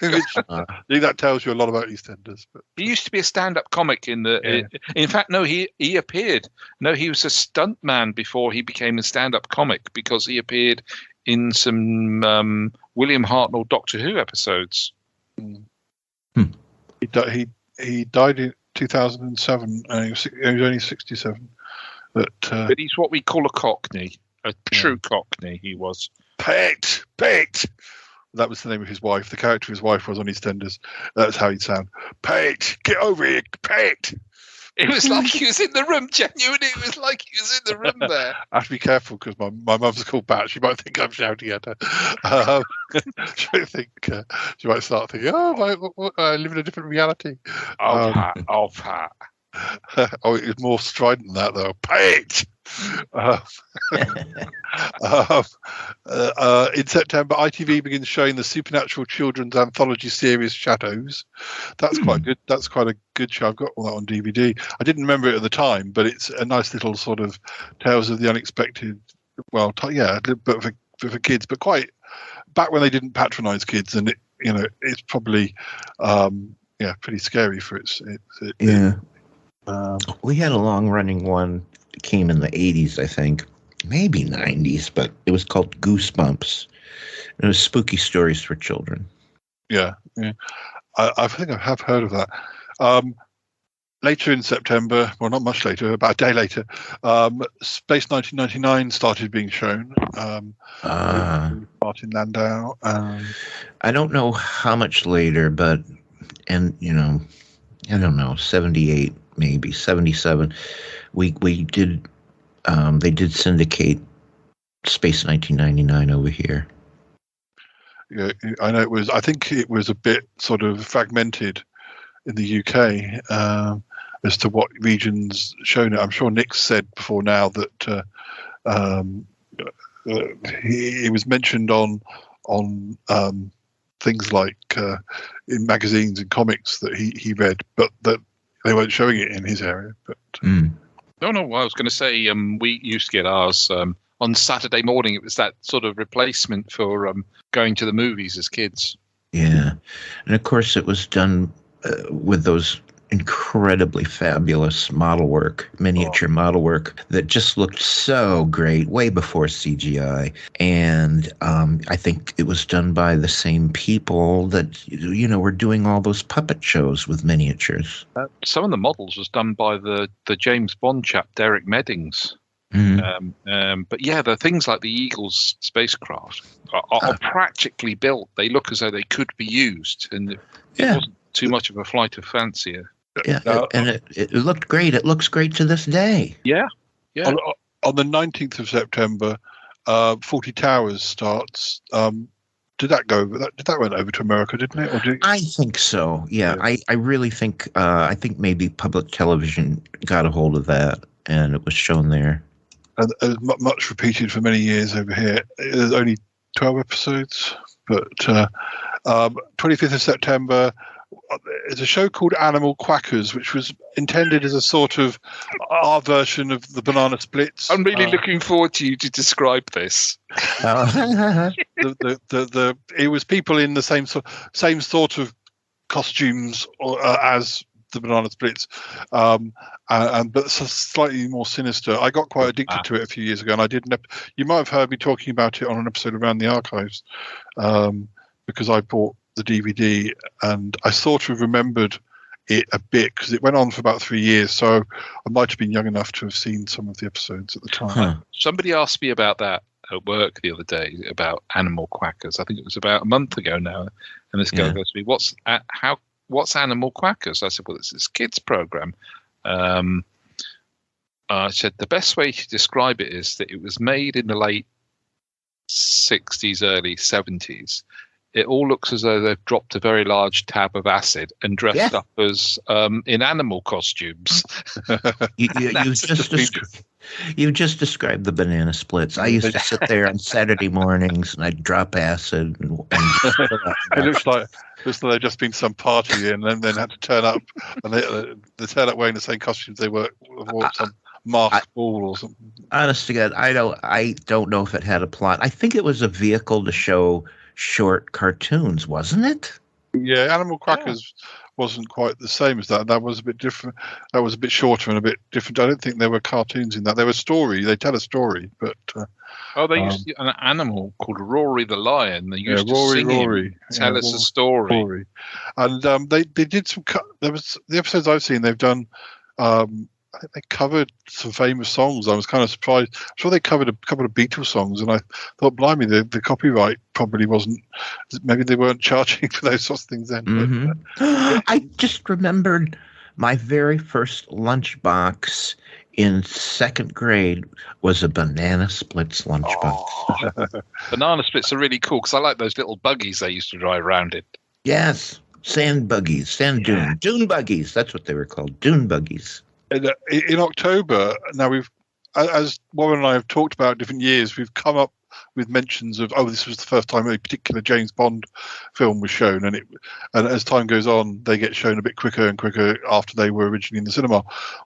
Which, I think that tells you a lot about EastEnders. But He used to be a stand-up comic in the. In fact, no, he appeared. No, he was a stuntman before he became a stand-up comic because he appeared in some William Hartnell Doctor Who episodes. He died in 2007 and he was only 67. But he's what we call a cockney, a true cockney. He was. Pete. That was the name of his wife. The character of his wife was on EastEnders. That's how he'd sound. Pete, get over here, Pete. It was like he was in the room. Genuinely, it was like he was in the room there. I have to be careful because my mum's called Pat. She might think I'm shouting at her. She might start thinking, I live in a different reality. Pat. It was more strident than that, though. Pate! In September, ITV begins showing the supernatural children's anthology series Shadows. That's quite good. That's quite a good show. I've got all that on DVD. I didn't remember it at the time, but it's a nice little sort of tales of the unexpected. Well, but for kids, but quite back when they didn't patronise kids, and it's probably pretty scary for its. We had a long-running one that came in the 80s, I think, maybe 90s, but it was called Goosebumps. It was spooky stories for children. Yeah. I think I have heard of that. Later in September, well, not much later, about a day later, Space 1999 started being shown. Martin Landau. I don't know how much later, but, I don't know, 78. Maybe 77. We did. They did syndicate Space 1999 over here. Yeah, I know it was. I think it was a bit sort of fragmented in the UK as to what regions shown it. I'm sure Nick said before now that he was mentioned on things like in magazines and comics that he read, but that they weren't showing it in his area. But No, I was going to say we used to get ours on Saturday morning. It was that sort of replacement for going to the movies as kids. Yeah, and of course it was done with those incredibly fabulous miniature model work that just looked so great way before CGI. And I think it was done by the same people that, were doing all those puppet shows with miniatures. Some of the models was done by the James Bond chap, Derek Meddings. Mm-hmm. But yeah, the things like the Eagle's spacecraft are practically built. They look as though they could be used, and it wasn't too much of a flight of fancy. Yeah, and it looked great. It looks great to this day. Yeah. On the 19th of September, 40 Towers starts. Did that go over? That went over to America, didn't it? I think so. Yeah. I really think. I think maybe public television got a hold of that, and it was shown there. And it was much repeated for many years over here. There's only 12 episodes, but 25th of September. There's a show called Animal Quackers, which was intended as a sort of our version of the Banana Splits. I'm really looking forward to you to describe this. It was people in the same sort of costumes as the Banana Splits, but slightly more sinister. I got quite addicted to it a few years ago, and I didn't. You might have heard me talking about it on an episode around the archives, because I bought the DVD and I sort of remembered it a bit because it went on for about 3 years, so I might have been young enough to have seen some of the episodes at the time. Somebody asked me about that at work the other day, about Animal Quackers. I think it was about a month ago now, and this guy goes to me, what's Animal Quackers? I said, well, it's this kids program. I said the best way to describe it is that it was made in the late 60s, early 70s. it all looks as though they've dropped a very large tab of acid and dressed up as in animal costumes. You've just described the banana splits. I used to sit there on Saturday mornings and I'd drop acid. It looks like they've just been to some party and then had to turn up, and they turn up wearing the same costumes they wore some masked ball or something. Honest to God, I don't know if it had a plot. I think it was a vehicle to show short cartoons, wasn't it? Yeah, Animal Crackers wasn't quite the same as that. That was a bit different. That was a bit shorter and a bit different. I don't think there were cartoons in that. There was story. They tell a story, but they used to, an animal called Rory the lion. They used to Rory, sing him, tell us a story. And they did some. There was the episodes I've seen. They've done. I think they covered some famous songs. I was kind of surprised. I'm sure they covered a couple of Beatles songs, and I thought, blimey, the copyright probably wasn't. Maybe they weren't charging for those sorts of things then. Mm-hmm. But, I just remembered my very first lunchbox in second grade was a Banana Splits lunchbox. Banana Splits are really cool because I like those little buggies they used to drive around in. Yes, sand buggies, dune buggies. That's what they were called, dune buggies. In October, now as Warren and I have talked about different years, we've come up with mentions of, this was the first time a particular James Bond film was shown, and as time goes on, they get shown a bit quicker and quicker after they were originally in the cinema.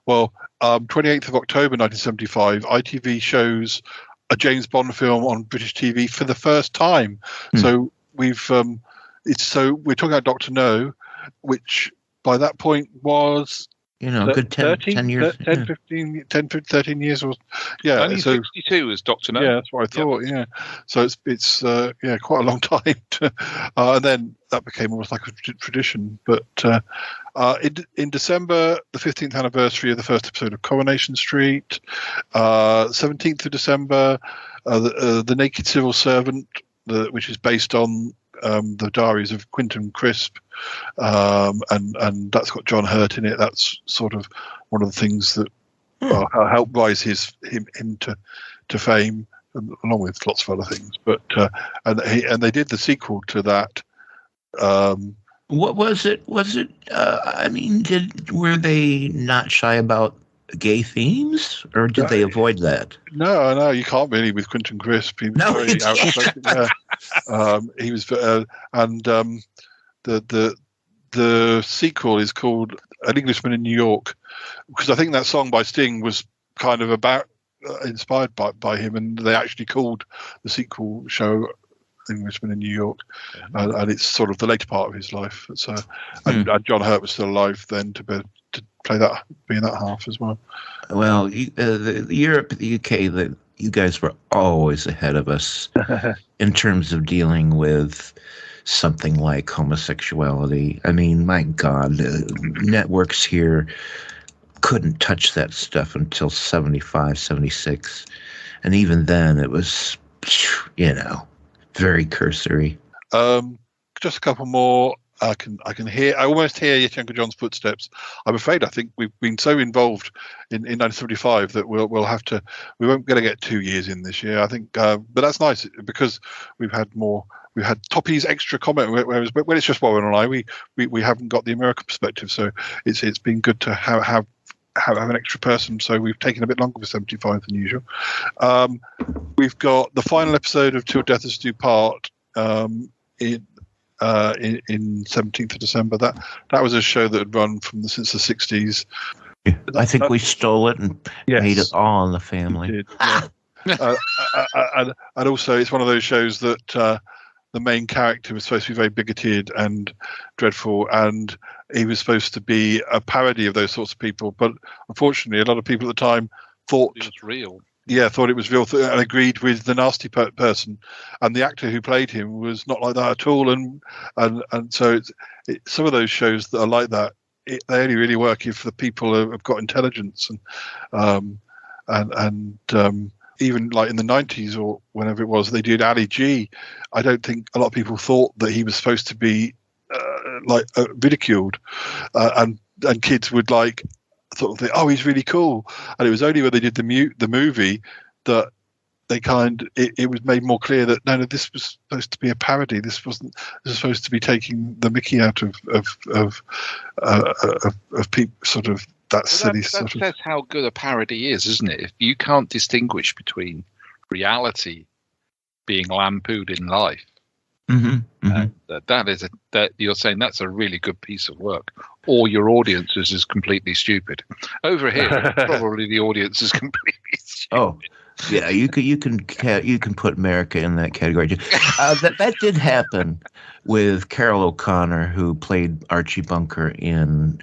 Well, 28th of October 1975, ITV shows a James Bond film on British TV for the first time. So we're talking about Dr. No, which by that point was a good 10 years. 13 years. Only 62 as Dr. No. Yeah, that's what I thought, yeah. So it's quite a long time. And then that became almost like a tradition. But in December, the 15th anniversary of the first episode of Coronation Street, 17th of December, The Naked Civil Servant, which is based on the diaries of Quentin Crisp, and that's got John Hurt in it. That's sort of one of the things that helped rise him to fame, along with lots of other things. But and they did the sequel to that. What was it? Were they not shy about gay themes, or did they avoid that? No, you can't really with Quentin Crisp. He was very outspoken. He was, and the sequel is called An Englishman in New York, because I think that song by Sting was kind of about inspired by him, and they actually called the sequel show Englishman in New York, and it's sort of the later part of his life. So, and John Hurt was still alive then to play that, be in that half as well. Well, Europe, the UK, you guys were always ahead of us in terms of dealing with something like homosexuality. I mean, my God, networks here couldn't touch that stuff until 75, 76. And even then it was, very cursory. Just a couple more. I almost hear Yachenko John's footsteps. I'm afraid I think we've been so involved in 1975 that we won't going to get 2 years in this year, I think. But that's nice because we've had Toppie's extra comment, whereas when it's just Warren and I, we haven't got the American perspective. So it's been good to have an extra person. So we've taken a bit longer for 75 than usual. We've got the final episode of Till Death Us Do Part in 17th of December. That was a show that had run since the 60s. I think we stole it and made it all in the family. We did, yeah. And also it's one of those shows that the main character was supposed to be very bigoted and dreadful, and he was supposed to be a parody of those sorts of people, but unfortunately a lot of people at the time thought it was real. Yeah, thought it was real and agreed with the nasty person, and the actor who played him was not like that at all. And so some of those shows that are like that, they only really work if the people have got intelligence, and even like in the 90s or whenever it was, they did Ali G. I don't think a lot of people thought that he was supposed to be ridiculed, and kids would sort of think, oh, he's really cool. And it was only when they did the movie that it was made more clear that no, this was supposed to be a parody. This was supposed to be taking the mickey out of people, sort of that silly sort of. That's how good a parody is, isn't it? If you can't distinguish between reality being lampooned in life, that you're saying that's a really good piece of work, or your audience is just completely stupid. Over here, probably the audience is completely stupid. Oh. Yeah, you can put America in that category too. That did happen with Carol O'Connor, who played Archie Bunker in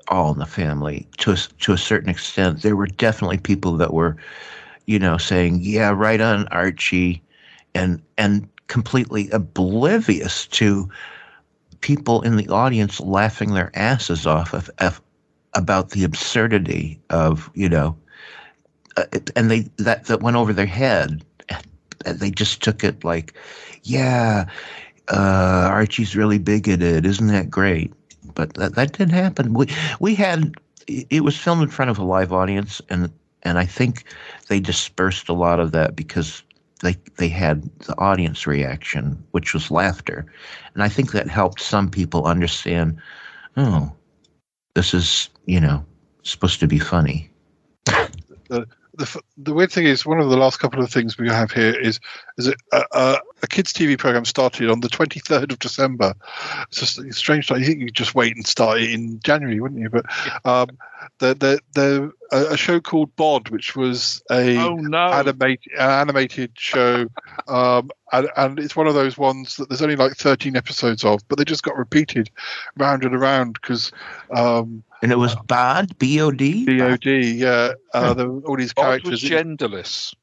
All in the Family. To a certain extent, there were definitely people that were, saying, "Yeah, right on, Archie," and completely oblivious to people in the audience laughing their asses off about the absurdity of and that went over their head. They just took it like, yeah, Archie's really bigoted. Isn't that great? But that did happen. It was filmed in front of a live audience, and I think they dispersed a lot of that because they had the audience reaction, which was laughter. And I think that helped some people understand, oh, this is, supposed to be funny. The weird thing is, one of the last couple of things we have here is a kids' TV program started on the 23rd of December. It's just a strange time. You think you'd just wait and start it in January, wouldn't you? But a show called Bod, which was an animated show, and it's one of those ones that there's only like 13 episodes of, but they just got repeated round and around because. And it was Bod, B-O-D? B-O-D, yeah. There were all these characters. Bod was genderless.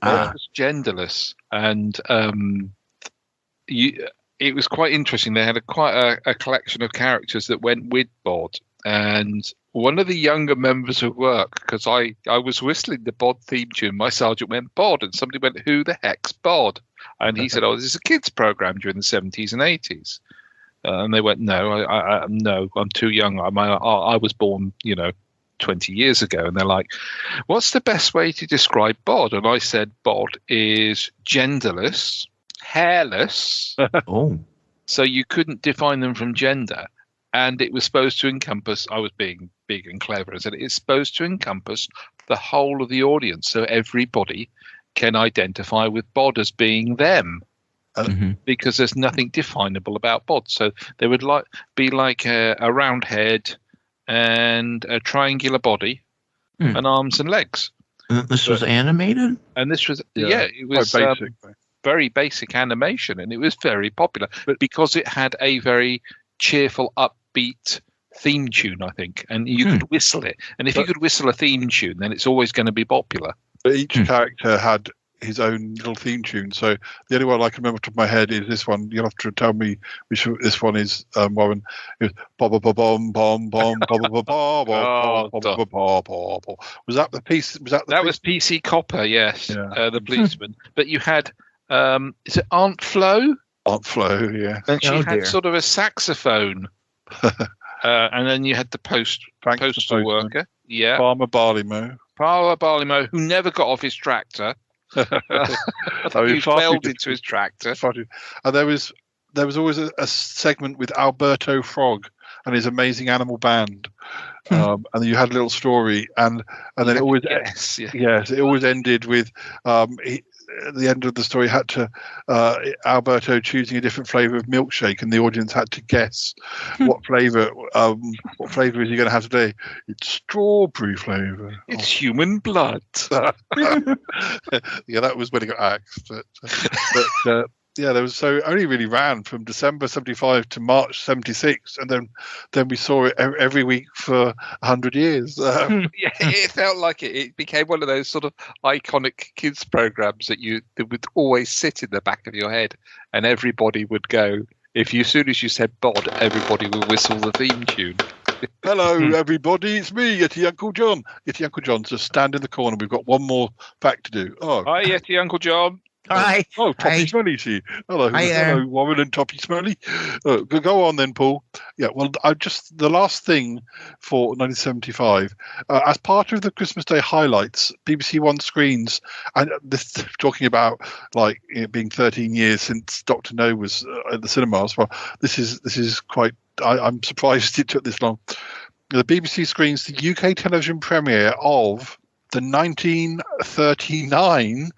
Bod was genderless. And it was quite interesting. They had quite a collection of characters that went with Bod. And one of the younger members of work, because I was whistling the Bod theme tune, my sergeant went, Bod. And somebody went, who the heck's Bod? And he said, this is a kids' program during the 70s and 80s. And they went, no, I'm too young. I was born, 20 years ago. And they're like, what's the best way to describe Bod? And I said, Bod is genderless, hairless. Oh. So you couldn't define them from gender. And it was supposed to encompass, I was being big and clever, and said it's supposed to encompass the whole of the audience. So everybody can identify with Bod as being them. Because there's nothing definable about Bod. So they would be like a round head and a triangular body and arms and legs. This was animated? And this was, it was basic, very basic animation, and it was very popular because it had a very cheerful, upbeat theme tune, I think, and you could whistle it. And if you could whistle a theme tune, then it's always going to be popular. But each character had his own little theme tune. So the only one I can remember off the top of my head is this one. You'll have to tell me which this one is, Warren. It was bom bom bom bom bom bom. Was that the piece? That was PC Copper? Yes, the policeman. But you had is it Aunt Flo? Aunt Flo, yeah. And she had sort of a saxophone. And then you had the postal worker. Yeah. Farmer Barleymow, who never got off his tractor. He fell into his tractor. And there was always a segment with Alberto Frog and his amazing animal band, and you had a little story, and then it always it always ended with at the end of the story had to Alberto choosing a different flavor of milkshake, and the audience had to guess what flavor is he going to have today. It's strawberry flavor. It's human blood. Yeah, that was when it got axed. But there was, so it only really ran from December 75 to March 76, and then we saw it every week for 100 years. Yeah, it felt like it became one of those sort of iconic kids programs that would always sit in the back of your head, and everybody would go. As soon as you said Bod, everybody would whistle the theme tune. Hello, everybody, it's me, Yeti Uncle John. Yeti Uncle John, just stand in the corner. We've got one more fact to do. Oh, hi, Yeti Uncle John. Hi. Oh, Toppie Smelly's here. Hello, Hi there. hello, Warren and Toppie Smelly. Go on then, Paul. Yeah, well, the last thing for 1975, as part of the Christmas Day highlights, BBC One screens, and this talking about like it being 13 years since Dr. No was at the cinemas. Well, this is quite. I'm surprised it took this long. The BBC screens the UK television premiere of the 1939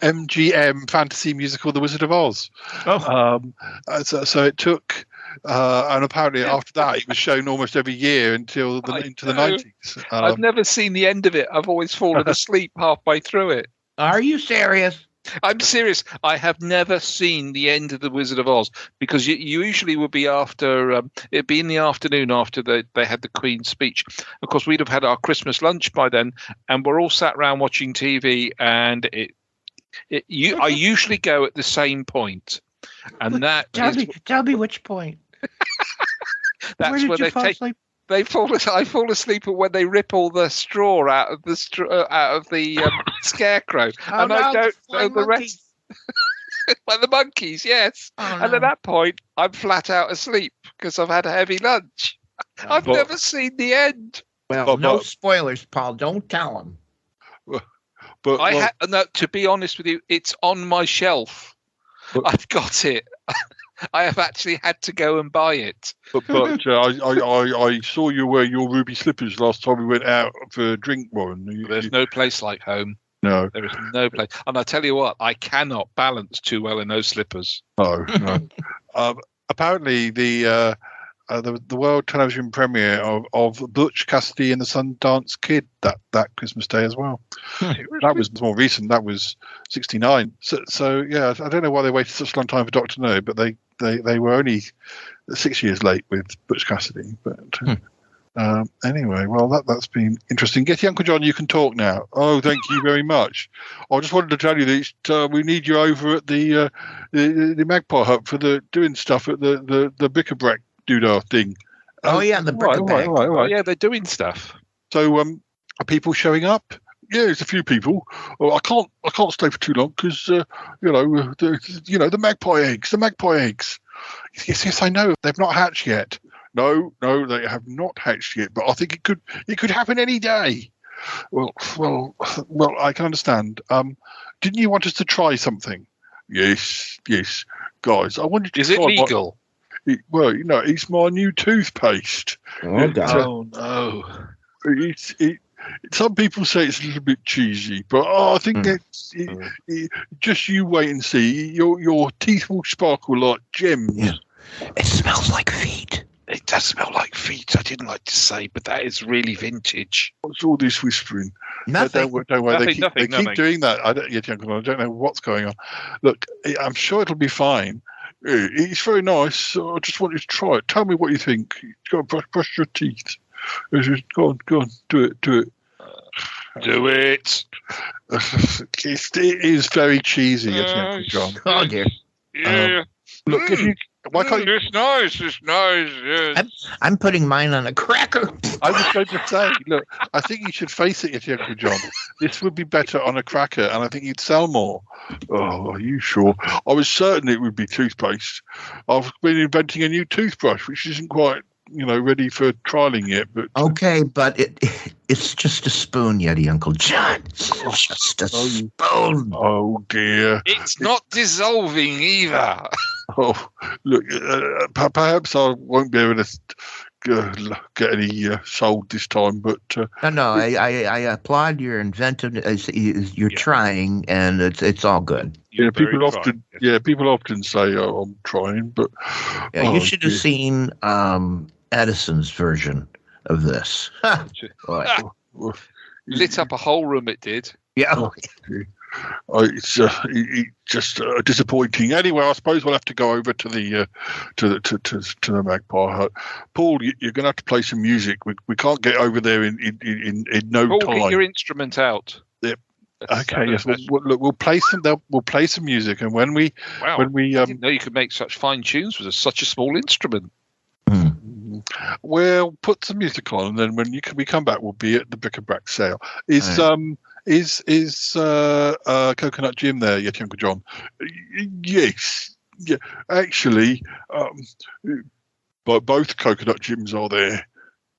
MGM fantasy musical The Wizard of Oz. So it took, and apparently after that it was shown almost every year until into the 90s. I've never seen the end of it. I've always fallen asleep halfway through it. Are you serious? I'm serious. I have never seen the end of The Wizard of Oz because you usually would be after it'd be in the afternoon after they had the Queen's speech. Of course, we'd have had our Christmas lunch by then, and we're all sat around watching TV. And I usually go at the same point, and that tell me which point. That's where they take. I fall asleep when they rip all the straw out of the scarecrow, I don't know the rest. Like the monkeys, yes. And at that point, I'm flat out asleep because I've had a heavy lunch. I've never seen the end. Well, no spoilers, Paul. Don't tell them. To be honest with you, it's on my shelf. I've got it. I have actually had to go and buy it. But I saw you wear your ruby slippers last time we went out for a drink, Warren. There's no place like home. No. There is no place. And I tell you what, I cannot balance too well in those slippers. No. Apparently, the world television premiere of Butch Cassidy and the Sundance Kid that Christmas Day as well. That was more recent. That was 1969. So yeah, I don't know why they waited such a long time for Dr. No, but they were only 6 years late with Butch Cassidy. But anyway, well that's been interesting. Getty Uncle John, you can talk now. Oh, thank you very much. I just wanted to tell you that we need you over at the Magpie Hut for doing stuff at the bric-a-brac doodah thing. The bric-a-brac. Right. Oh, yeah, they're doing stuff. So, are people showing up? Yeah, there's a few people. I can't stay for too long because the magpie eggs. The magpie eggs. Yes, I know they've not hatched yet. No, they have not hatched yet. But I think it could happen any day. Well, I can understand. Didn't you want us to try something? Yes, guys. I wanted to. Is it legal? It's my new toothpaste. Oh, God. Oh, no. Some people say it's a little bit cheesy, but I think just you wait and see. Your teeth will sparkle like gems. Yeah. It smells like feet. It does smell like feet. I didn't like to say, but that is really vintage. What's all this whispering? Nothing. Don't worry. They Nothing. keep doing that. I don't know what's going on. Look, I'm sure it'll be fine. It's very nice. I just want you to try it. Tell me what you think. Go on, brush your teeth. Go on, do it. Do it. It is very cheesy, John. Oh dear. Yeah. Look, why can't you? It's nice. Yes. I'm putting mine on a cracker. I was going to say, look, I think you should face it, Uncle John. This would be better on a cracker, and I think you'd sell more. Oh, are you sure? I was certain it would be toothpaste. I've been inventing a new toothbrush, which isn't quite, ready for trialing yet. But okay, but it's just a spoon, Yeti, Uncle John. It's just a spoon. Oh dear! It's not dissolving either. Oh, look, perhaps I won't be able to get any sold this time, but no, I applaud your inventiveness. You're trying, and it's all good. People often say, "Oh, I'm trying," but you should have seen Edison's version of this. Lit up a whole room. It did. Yeah. It's just disappointing. Anyway, I suppose we'll have to go over to the Magpie Hut. Paul, you're going to have to play some music. We can't get over there in no Paul, time. Get your instrument out. Yep. Okay. Yes. We'll play some. We'll play some music, and when we I didn't know you could make such fine tunes with such a small instrument. We'll put some music on, and then when we come back, we'll be at the bric-a-brac sale. Is Coconut Jim there yet, Uncle John? Yes. Yeah. Actually, but both Coconut Jims are there.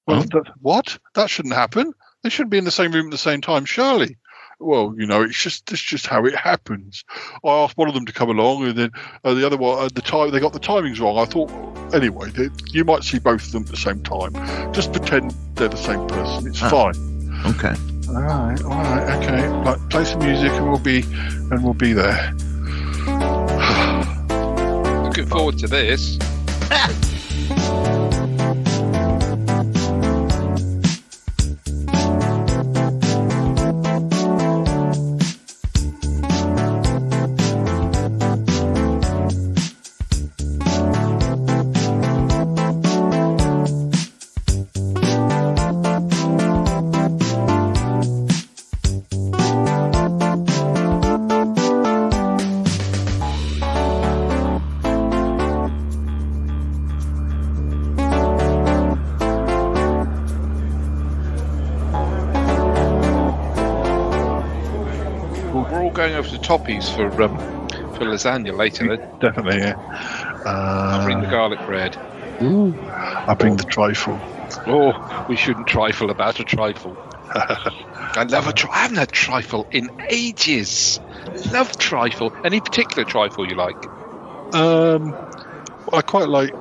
Well, what? That shouldn't happen. They shouldn't be in the same room at the same time, surely. Well, it's just how it happens. I asked one of them to come along, and then the other one, they got the timings wrong. I thought, anyway, you might see both of them at the same time. Just pretend they're the same person. It's fine. Okay. All right, okay. Like, play some music, and we'll be there. Looking forward to this. Going over to Toppie's for lasagna later. Definitely, yeah. I'll bring the garlic bread. Ooh, I'll bring the trifle. Oh, we shouldn't trifle about a trifle. I haven't had trifle in ages. Love trifle. Any particular trifle you like? I quite like.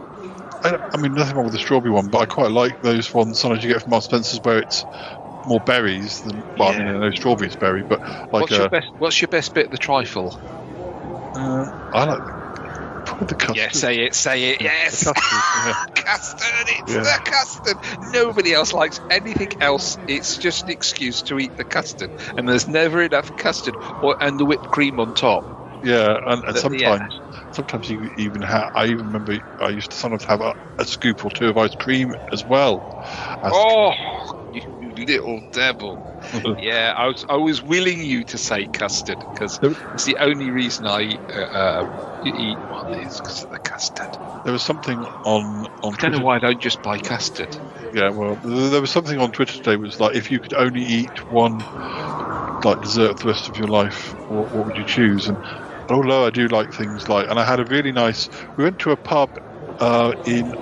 I mean, nothing wrong with the strawberry one, but I quite like those ones sometimes you get from Marks Spencer's where it's more berries than. Well, I mean, I know strawberry's berry, but like. What's your best bit of the trifle? I like probably the custard. Yeah, say it. Yes, the custard. Custard. It's the custard. Nobody else likes anything else. It's just an excuse to eat the custard, and there's never enough custard and the whipped cream on top. Yeah, and sometimes you even have. I even remember I used to sometimes have a scoop or two of ice cream as well. You little devil. Yeah, I was willing you to say custard because it's the only reason I eat one is because of the custard. There was something on I don't know why I don't just buy custard. Yeah, well, there was something on Twitter today was like, if you could only eat one like dessert for the rest of your life, what would you choose? And although I do like things like, and I had a really nice, we went to a pub in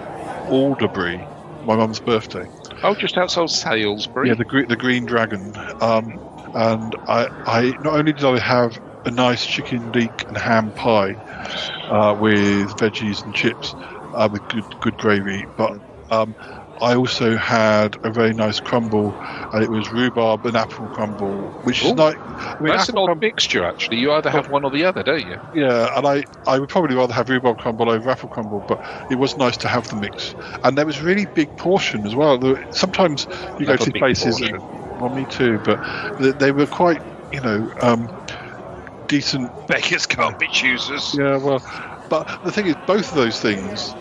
Alderbury, my mum's birthday. Oh, just outside Salisbury. Yeah, the Green Dragon. And I not only did I have a nice chicken leek and ham pie with veggies and chips with good gravy, but I also had a very nice crumble, and it was rhubarb and apple crumble, which is like. That's an odd mixture, actually. You either have one or the other, don't you? Yeah, and I would probably rather have rhubarb crumble over apple crumble, but it was nice to have the mix. And there was a really big portion as well. Sometimes you go to places. Well, me too, but they were quite, decent. Beggars can't be choosers. Yeah, well, but the thing is, both of those things.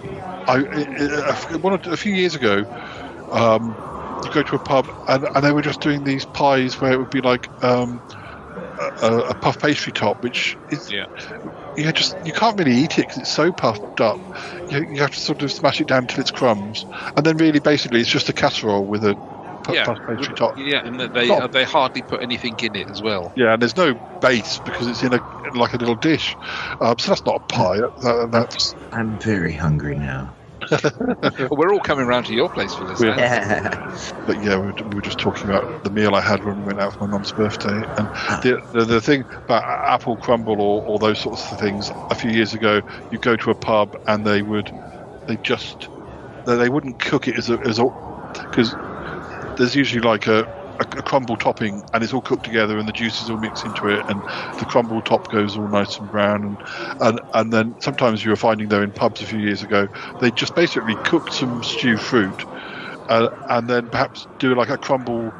A few years ago, you go to a pub and they were just doing these pies where it would be like a puff pastry top, which is you can't really eat it because it's so puffed up. You have to sort of smash it down till it's crumbs, and then really basically it's just a casserole with a puff pastry top. Yeah, and they hardly put anything in it as well. Yeah, and there's no base because it's in a little dish, so that's not a pie. That's. I'm very hungry now. We're all coming round to your place for this. But yeah, we were just talking about the meal I had when we went out for my mum's birthday, and the thing about apple crumble or those sorts of things. A few years ago, you go to a pub and they wouldn't cook it as because there's usually like a crumble topping and it's all cooked together and the juices all mix into it and the crumble top goes all nice and brown and then sometimes you were finding though in pubs a few years ago they just basically cooked some stewed fruit and then perhaps do like a crumble,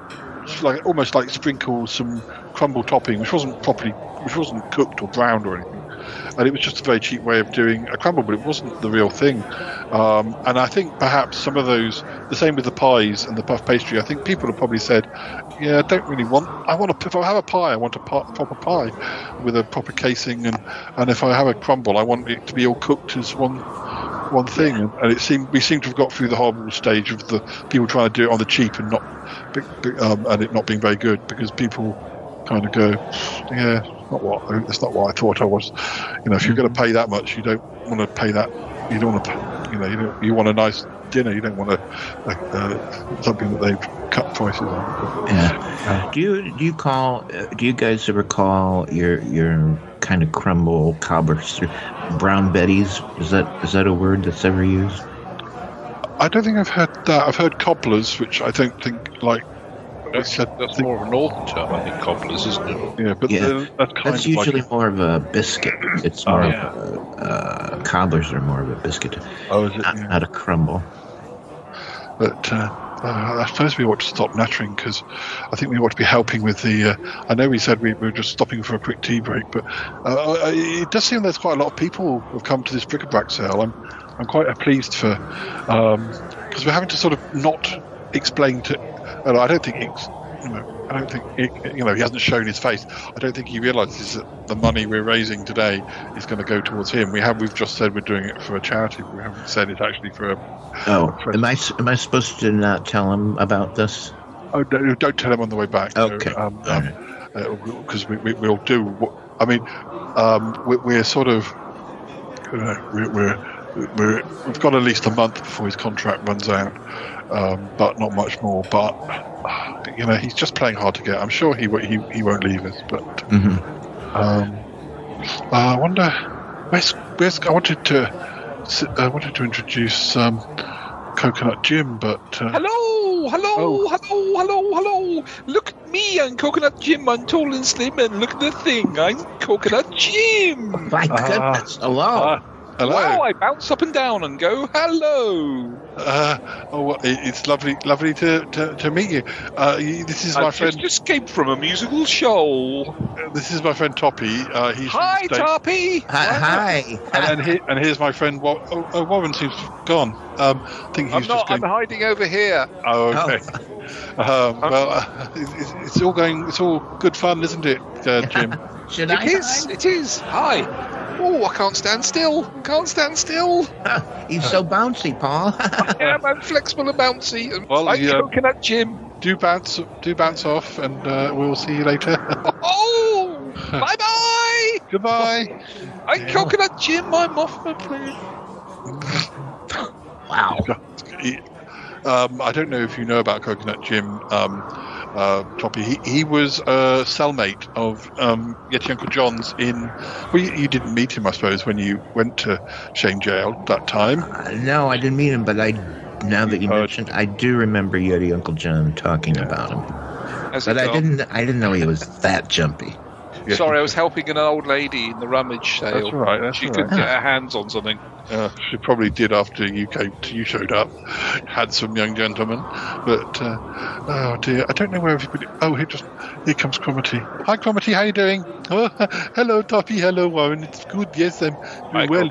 like almost like sprinkle some crumble topping which wasn't cooked or browned or anything, and it was just a very cheap way of doing a crumble, but it wasn't the real thing. And I think perhaps some of those, the same with the pies and the puff pastry, I think people have probably said, yeah, if I have a pie, I want a proper pie with a proper casing, and if I have a crumble, I want it to be all cooked as one thing. And we seem to have got through the horrible stage of the people trying to do it on the cheap and not and it not being very good because people kind of go, yeah, it's not what I thought I was. If you're going to pay that much, you don't want to pay that. You don't want to, you want a nice dinner. You don't want something that they've cut prices on. Yeah. Do you guys ever call your kind of crumble cobbers brown betties? Is that a word that's ever used? I don't think I've heard that. I've heard cobblers, which I don't think like. That's more of a northern term, I think, cobblers, isn't it? Yeah, but that's usually more of a biscuit. It's more cobblers are more of a biscuit. Oh, is it? Not a crumble. But I suppose we ought to stop nattering, because I think we ought to be helping with the. I know we said we were just stopping for a quick tea break, but it does seem there's quite a lot of people who have come to this bric-a-brac sale. I'm quite pleased for because we're having to sort of not explain to. And I don't think he hasn't shown his face. I don't think he realises that the money we're raising today is going to go towards him. We've just said we're doing it for a charity. But we haven't said it's actually for a. Am I supposed to not tell him about this? Oh, don't tell him on the way back. Okay. Because we'll do. We're sort of. We've got at least a month before his contract runs out. But not much more. But he's just playing hard to get. I'm sure he won't leave us. But I wonder. I wanted to introduce Coconut Jim, but Hello! Look at me, I'm Coconut Jim. I'm tall and slim, and look at the thing. I'm Coconut Jim. My goodness! Hello. Hello. Wow, I bounce up and down and go, hello. It's lovely to meet you. This is my friend. Just escaped from a musical show. This is my friend Toppie. Hi, Toppie. Hi. And here's my friend. Warren seems gone. I think he's I'm hiding over here. Oh, okay. It's all good fun, isn't it, Jim? It is. Hi. Oh, I can't stand still. He's so bouncy, Paul. I'm flexible and bouncy. Well, I'm Coconut Jim. Do bounce off, and we'll see you later. Oh, bye-bye. Goodbye. I'm Coconut Jim. I'm off my plane. Wow. I don't know if you know about Coconut Jim, Toppie. He was a cellmate of Yeti Uncle John's in. Well, you didn't meet him, I suppose, when you went to Shane Jail that time. No, I didn't meet him, but now that you mentioned, I do remember Yeti Uncle John talking about him. But I didn't know he was that jumpy. Yeah. Sorry, I was helping an old lady in the rummage sale. That's all right. She couldn't get her hands on something. She probably did after you showed up. Handsome young gentleman. But, oh dear, I don't know where everybody... Oh, here comes Cromitty. Hi, Cromitty, how you doing? Oh, hello, Toppie. Hello, Warren. It's good. Yes, I'm well.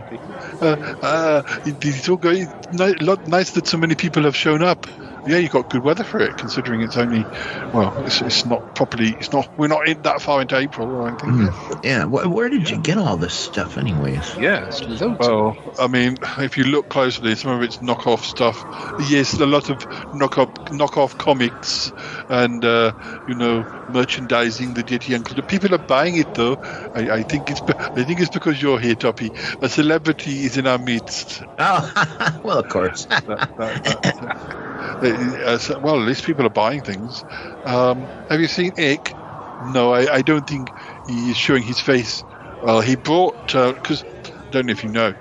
It's all going... Nice that so many people have shown up. Yeah, you got good weather for it, considering it's only, it's not properly, we're not that far into April or anything. Yeah, where did you get all this stuff anyways? Yeah, it's loads. Well, I mean, if you look closely, some of it's knockoff stuff. Yes, a lot of knockoff comics and, merchandising, the Yeti Uncle. People are buying it, though. I think it's because you're here, Toppie. A celebrity is in our midst. Oh, well, of course. Well, at least people are buying things. Have you seen Ick? No, I don't think he is showing his face. Well, he brought, because I don't know if you know,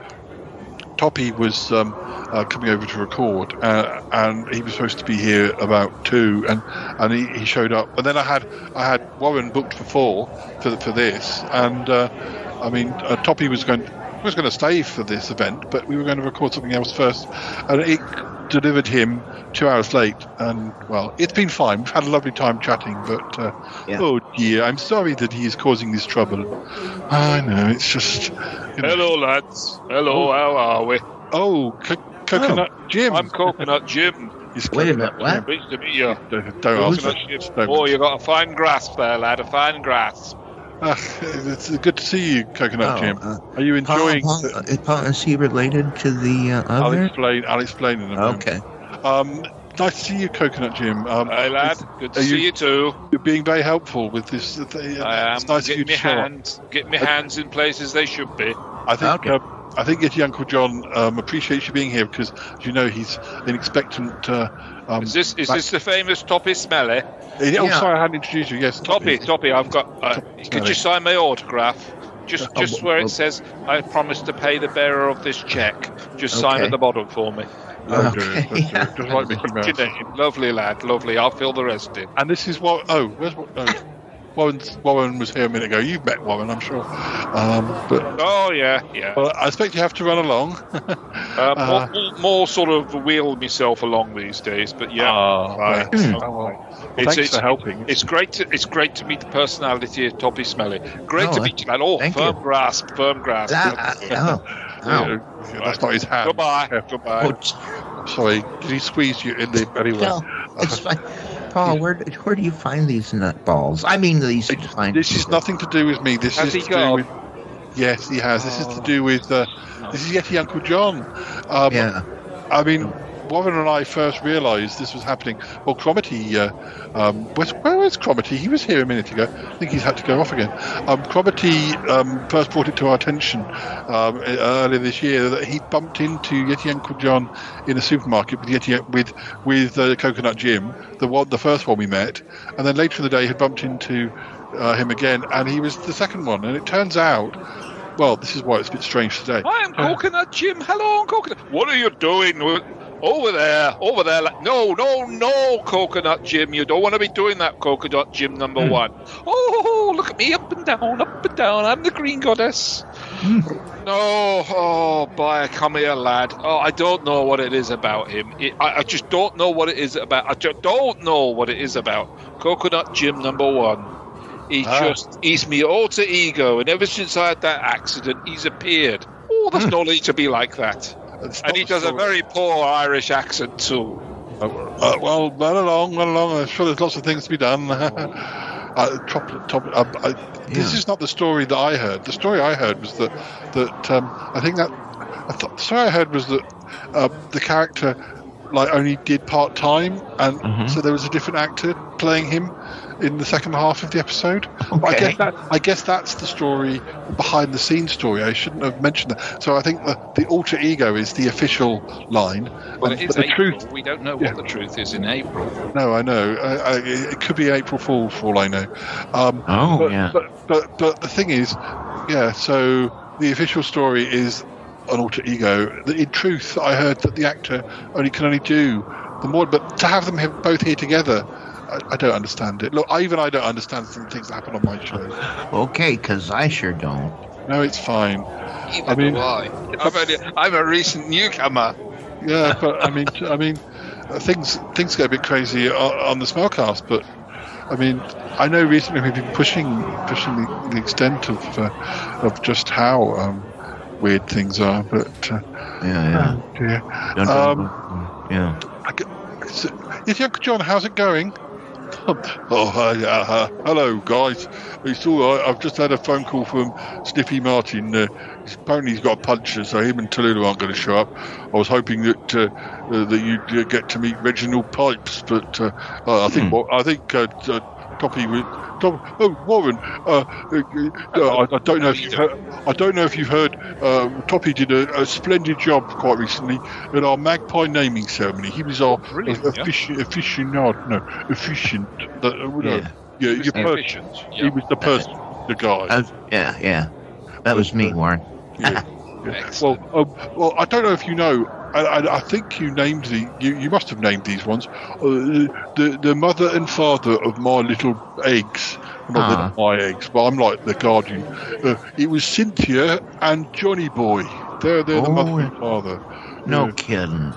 Toppie was coming over to record, and he was supposed to be here about 2, and he showed up. And then I had Warren booked for 4 for this, and Toppie was going to stay for this event, but we were going to record something else first, and it delivered him 2 hours late, and well, it's been fine. We've had a lovely time chatting, but oh dear, I'm sorry that he is causing this trouble. I know, it's just... Hello, lads. Hello, how are we? Oh, Coconut Jim. I'm Coconut Jim. Wait a minute, what? Pleased to meet you. Don't ask me. Oh, you got a fine grasp there, lad, a fine grasp. It's good to see you, Coconut Jim. Are you enjoying... Is he related to the other? I'll explain in a moment. Okay. nice to see you, Coconut Jim. Hey, lad. Good to see you too. You're being very helpful with this. I am. It's nice Getting my hands in places they should be. I think Yeti Uncle John appreciates you being here because, as you know, he's an expectant. Is this the famous Toppie Smelly? Oh, sorry, I hadn't introduced you. Yes, Toppie. I've got. Could you sign my autograph? Just where it says, "I promise to pay the bearer of this check." Just sign at the bottom for me. Okay. Just like Mickey Mouse. Lovely lad, lovely. I'll fill the rest in. And this is what. Oh, where's what? Oh. Warren was here a minute ago. You've met Warren, I'm sure. Oh yeah. Well, I expect you have to run along. More sort of wheel myself along these days, but yeah. Right. Thanks for helping. It's great to meet the personality of Toppie Smelly. Great to meet you, lad. Oh, firm grasp. That's not his hand. Goodbye. Oh, sorry, did he squeeze you in the anyway? No, it's fine. Paul, where do you find these nut balls? I mean, these. This is nothing to do with me. This has is to do with. Yes, he has. This is to do with. This is Yeti Uncle John. Yeah. I mean, Warren and I first realised this was happening. Well, Cromitty. Where was Cromitty? He was here a minute ago. I think he's had to go off again. Cromitty first brought it to our attention earlier this year that he bumped into Yeti Uncle John in a supermarket with Coconut Jim, the first one we met, and then later in the day had bumped into him again, and he was the second one. And it turns out. Well, this is why it's a bit strange today. I am Coconut Jim. Hello, Coconut. What are you doing? Over there. No, Coconut Jim. You don't want to be doing that, Coconut Jim number one. Oh, look at me, up and down. I'm the green goddess. No, oh, boy, come here, lad. Oh, I don't know what it is about him. I just don't know what it is about. I just don't know what it is about Coconut Jim number one. He's me alter ego, and ever since I had that accident, he's appeared. Oh, there's no need to be like that. And he does a very poor Irish accent too. Well, run along. I'm sure there's lots of things to be done. This is not the story that I heard. The story I heard was that the character only did part time, and so there was a different actor playing him in the second half of the episode. Okay. I guess that's the story behind the scenes story. I shouldn't have mentioned that. So I think the alter ego is the official line. Well, it is April. We don't know what the truth is in April. No, I know. It could be April Fool for all I know. But the thing is, so the official story is an alter ego. In truth, I heard that the actor can only do the more, but to have them both here together, I don't understand it. Look, I don't understand some things that happen on my show. Okay, because I sure don't. No, it's fine. Even why? I'm a recent newcomer. Yeah, but I mean, things get a bit crazy on the Smellcast. But I mean, I know recently we've been pushing the extent of just how weird things are. But Yeti Uncle John, how's it going? Hello guys. It's all right. I've just had a phone call from Snippy Martin. Apparently he's got a puncher, so him and Toledo aren't going to show up. I was hoping that you'd get to meet Reginald Pipes, but I think Toppie with Warren. I don't know if you've heard. I don't know if you've heard. Toppie did a splendid job quite recently at our Magpie naming ceremony. He was our efficient. He was the person, the guy. That was me, Warren. Well, I don't know if you know. I think you named you must have named these ones. The mother and father of my little eggs. Not they're not my eggs, but I'm like the guardian. It was Cynthia and Johnny Boy. They're the mother and father. No kidding.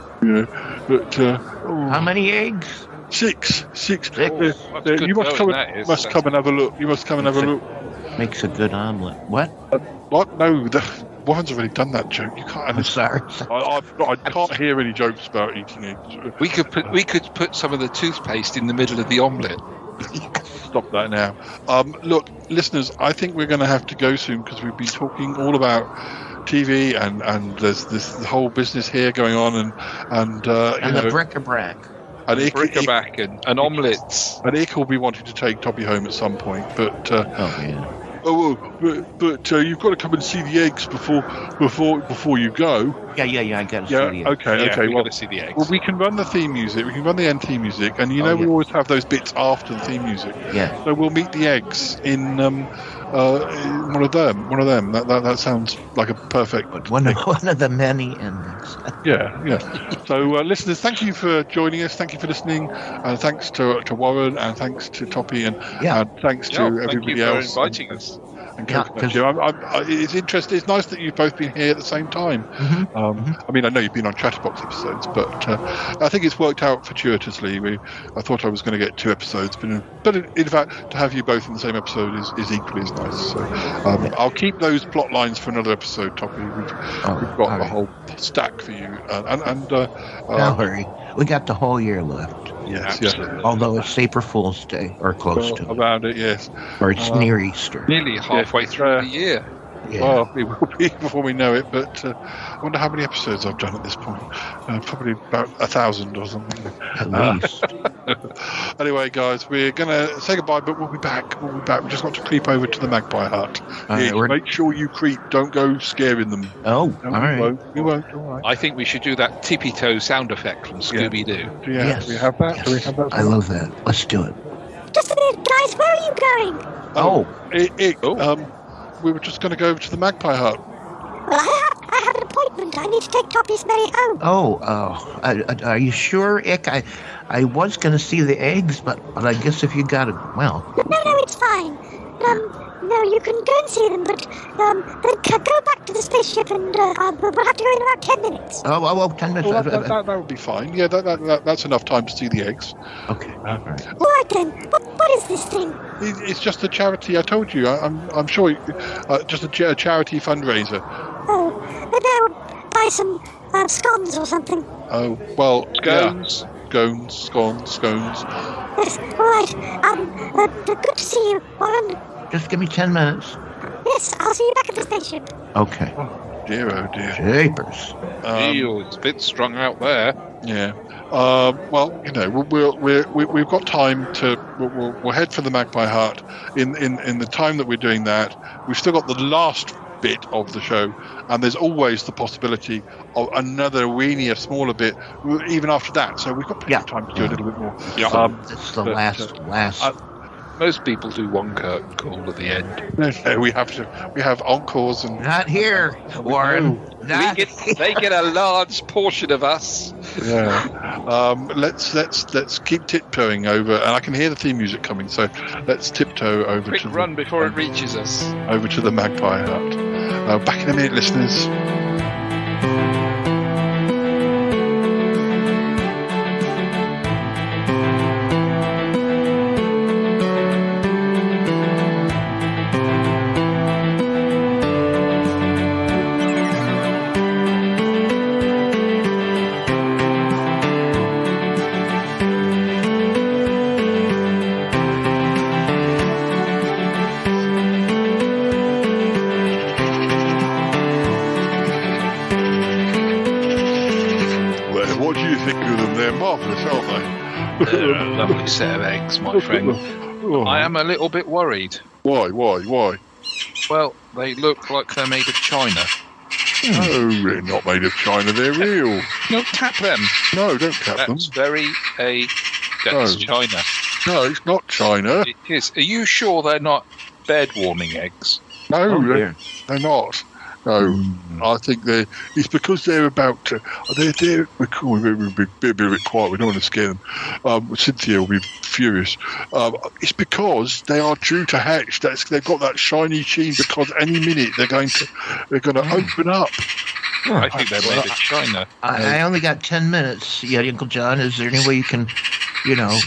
But how many eggs? Six. You must come and have a look. You must come and have a look. Makes a good omelet. What? What? No, Warren's already done that joke. You can't. I'm sorry. I can't hear any jokes about eating eggs. We could put some of the toothpaste in the middle of the omelette. Stop that now. Look, listeners, I think we're going to have to go soon because we've been talking all about TV and there's this whole business here going on and the bric-a-brac. And bric-a-brac and omelettes. And Ick will be wanting to take Toppie home at some point, but but you've got to come and see the eggs before you go. Yeah, I got to see the eggs. Okay. We've got to see the eggs. Well, we can run the theme music. We can run the end theme music, and we always have those bits after the theme music. Yeah. So we'll meet the eggs in one of them. That sounds like a perfect. One of the many endings. Yeah. So, listeners, thank you for joining us. Thank you for listening, and thanks to Warren, and thanks to Toppie, and thanks to everybody else. Thank you for inviting us. It's interesting. It's nice that you've both been here at the same time. I mean, I know you've been on Chatterbox episodes, but I think it's worked out fortuitously. I thought I was going to get 2 episodes, but in fact, to have you both in the same episode is equally as nice. So I'll keep those plot lines for another episode, Toppie. We've got a whole stack for you, don't worry, we got the whole year left. Yes, Although it's April Fool's Day, or close to it. Around it, yes. Or it's near Easter. Nearly halfway through the year. Yeah. Well, it will be before we know it, but I wonder how many episodes I've done at this point. Probably about 1,000 or something. At least. Anyway, guys, we're going to say goodbye, but we'll be back. We just got to creep over to the Magpie Hut. Make sure you creep. Don't go scaring them. Oh, all right. We won't. All right. I think we should do that tippy-toe sound effect from Scooby-Doo. Yeah. Yes. Do we have that? Yes. Do we have that? I love that. Let's do it. Just a minute, guys. Where are you going? We were just going to go over to the Magpie Hut. Well, I have an appointment. I need to take Toppie's Mary home. Are you sure, Ick? I was going to see the eggs, but I guess if you got it, well. No, it's fine. No, you can go and see them, but then go back to the spaceship, and we'll have to go in about 10 minutes. 10 minutes. Well, that would be fine. Yeah, that's enough time to see the eggs. Okay. All right then. What is this thing? It's just a charity. I told you. I'm sure. Just a charity fundraiser. Oh, maybe I'll buy some scones or something. Oh well, scones. Yeah. Scones. Yes. All right. Good to see you, Warren. Just give me 10 minutes. Yes, I'll see you back at the station. Okay. Oh dear. Japers. It's a bit strung out there. Yeah. Well, we've got time to. We'll head for the Magpie Hut. In the time that we're doing that, we've still got the last bit of the show, and there's always the possibility of another weenier, smaller bit, even after that. So we've got plenty of time to do a little bit more. It's the last. Most people do one curtain call at the end. No, we have encores and. Not here, Warren. They get a large portion of us. Yeah. Let's keep tiptoeing over, and I can hear the theme music coming. So let's tiptoe over. Quick run before it reaches us. Over to the Magpie Hut. Back in a minute, listeners. Lovely set of eggs, my friend. I am a little bit worried. Why? Well, they look like they're made of china. No, they're not made of china. They're real. No, tap them. No, don't tap them. That's China. No, it's not China. It is. Are you sure they're not bed-warming eggs? No, they're not. No, I think it's because they're about to. We're be a bit quiet. We don't want to scare them. Cynthia will be furious. It's because they are due to hatch. They've got that shiny sheen because any minute they're going to open up. I think they're made of china. I only got 10 minutes yet, Uncle John. Is there any way you can,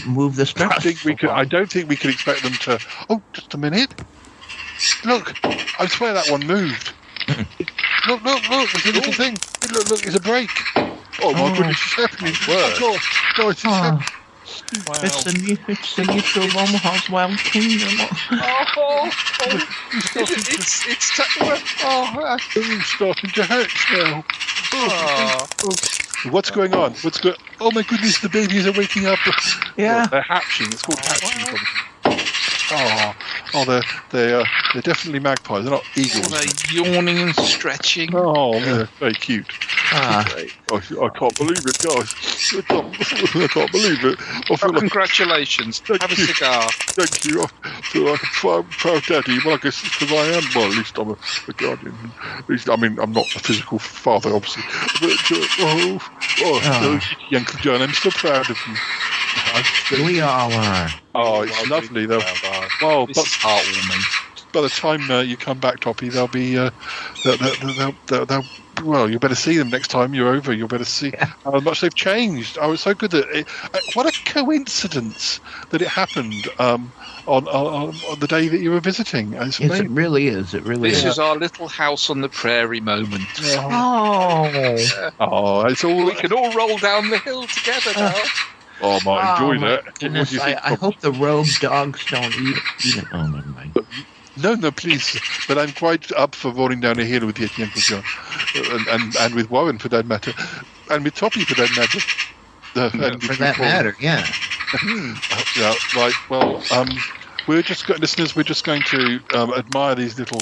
move this back? I don't think we can expect them to. Oh, just a minute. Look, I swear that one moved. Look, there's a little thing. Look, there's a break. Oh my goodness, it's happening. God, it's happening. Wow. It's the mutual of Omaha's Wild Kingdom. It's starting to hatch now. What's going on? Oh my goodness, the babies are waking up. Yeah. They're hatching. It's called hatching. They're definitely magpies. They're not eagles. They're yawning and stretching. Oh, they're very cute. I can't believe it, guys. I can't believe it. Congratulations. Have a cigar. Thank you. I feel like a proud daddy. Well, I guess it's because I am. Well, at least I'm a guardian. At least, I mean, I'm not a physical father, obviously. But, Uncle John, I'm so proud of you. We all are. Oh, it's lovely, though. Well, this is heartwarming. By the time you come back, Toppie, they'll be. They'll well, you better see them next time you're over. You'll better see how much they've changed. Oh, it's so good that what a coincidence that it happened on the day that you were visiting. Yes, it really is. It really is. This is our little house on the prairie moment. Oh, it's all. We can all roll down the hill together now. Oh, I might enjoy that. Goodness, what do you think, I hope the rogue dogs don't eat it. Oh, never mind. No, please. But I'm quite up for rolling down a hill with Yeti Uncle John. And with Warren, for that matter. And with Toppie, for that matter. For that matter, yeah. Yeah, right. Well, we're just going to admire these little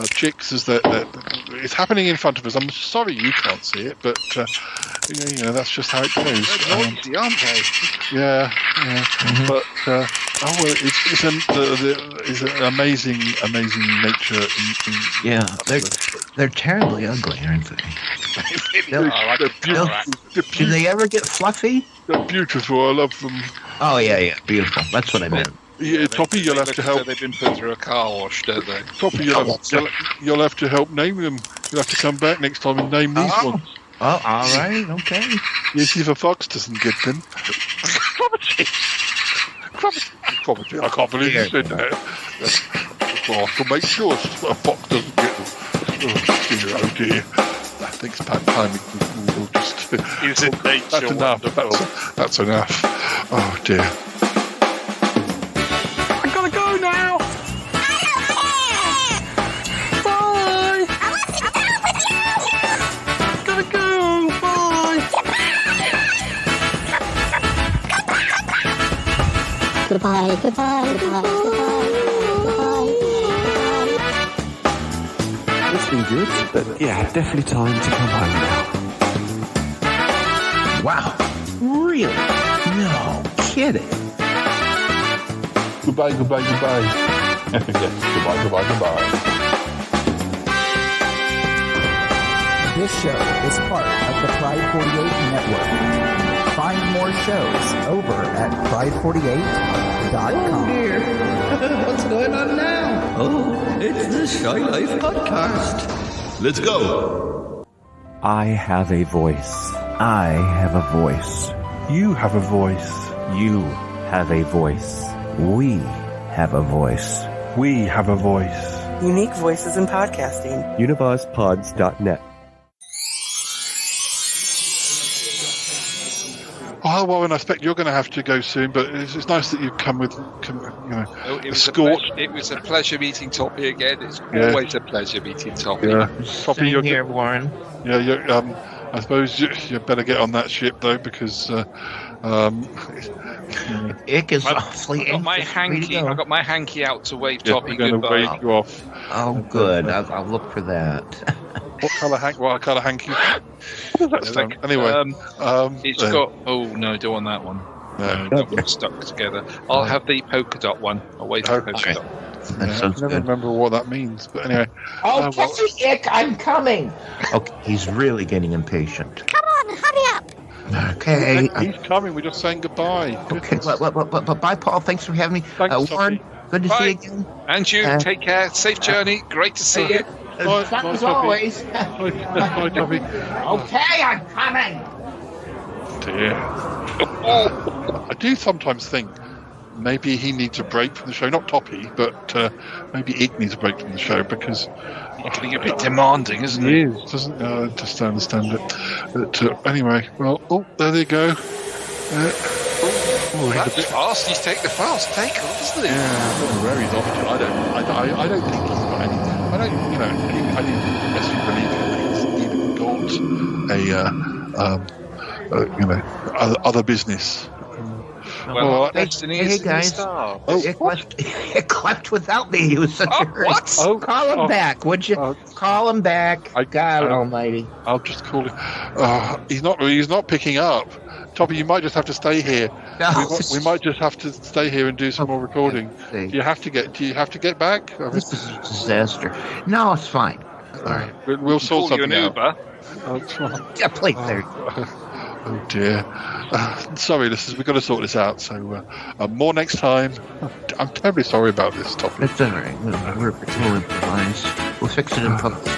chicks as it's happening in front of us. I'm sorry you can't see it, but that's just how it goes. They're noisy, aren't they? Yeah. Mm-hmm. But it's an amazing nature. They're terribly ugly, aren't they? Do they ever get fluffy? They're beautiful. I love them. Oh yeah, beautiful. That's what I meant. Yeah, Toppie, you'll have to help. They've been put through a car wash, don't they? Toppie, you'll have to help name them. You'll have to come back next time and name these ones. Oh, all right, okay. You see if a fox doesn't get them. Probably. I can't believe you said that. Well, to make sure a fox doesn't get them. Oh dear. I think it's about time we'll just. Is it nature? That's enough. That's enough. Oh dear. Goodbye. It's been good, but yeah, definitely time to come home now. Wow. Really? No kidding. Goodbye. Yes, goodbye. This show is part of the Pride 48 network. Find more shows over at pride48.com. Oh dear. What's going on now? Oh, it's the Shy Life podcast. Let's go. I have a voice. I have a voice. You have a voice. You have a voice. We have a voice. We have a voice. Unique voices in podcasting. UnivazPods.net. Oh, Warren, I expect you're going to have to go soon, but it's nice that you've come with, escort. It was a pleasure meeting Toppie again. It's always a pleasure meeting Toppie. Yeah. Toppie, you're here, Warren. Yeah, I suppose you better get on that ship, though, because... Ick is awfully... I got my hanky out to wave Toppie goodbye. goodbye. Wave you off. Oh, good. I'll look for that. What colour hanky? Anyway, it's got. Oh no, don't want that one. No, that one's stuck together. I'll have the polka dot one. I'll wait for the polka dot. That sounds I never good. remember what that means, but anyway. Oh, catch me, Ick! I'm coming. Okay, he's really getting impatient. Come on, hurry up. Okay. He's coming. We're just saying goodbye. Okay. But bye, Paul. Thanks for having me. Thanks, Warren, good to see you again. And you, take care. Safe journey. Great to see you. As always. Bye, Toppie. Okay, I'm coming. Dear. I do sometimes think maybe he needs a break from the show. Not Toppie, but maybe Ig needs a break from the show because he's getting a bit demanding, isn't he? He is, doesn't I just don't understand it. But, anyway, well, there they go. That's fast. He's taking the fast take on, isn't he? Yeah, I don't know where he's off to. I don't think he's got any. I don't necessarily believe that he's even got other business. Well, hey guys, it left without me. He was such a hurry. What? Call him back, would you? Call him back. God Almighty! I'll just call him. He's not picking up. Toppie, you might just have to stay here. No, we might just have to stay here and do some more recording. Do you have to get back? This is a disaster. No, it's fine. All right, we'll sort something out. Yeah, play there. Oh dear. Sorry, listeners, we've got to sort this out. So more next time. I'm terribly sorry about this topic. It's all right. We'll improvise. We'll fix it in post.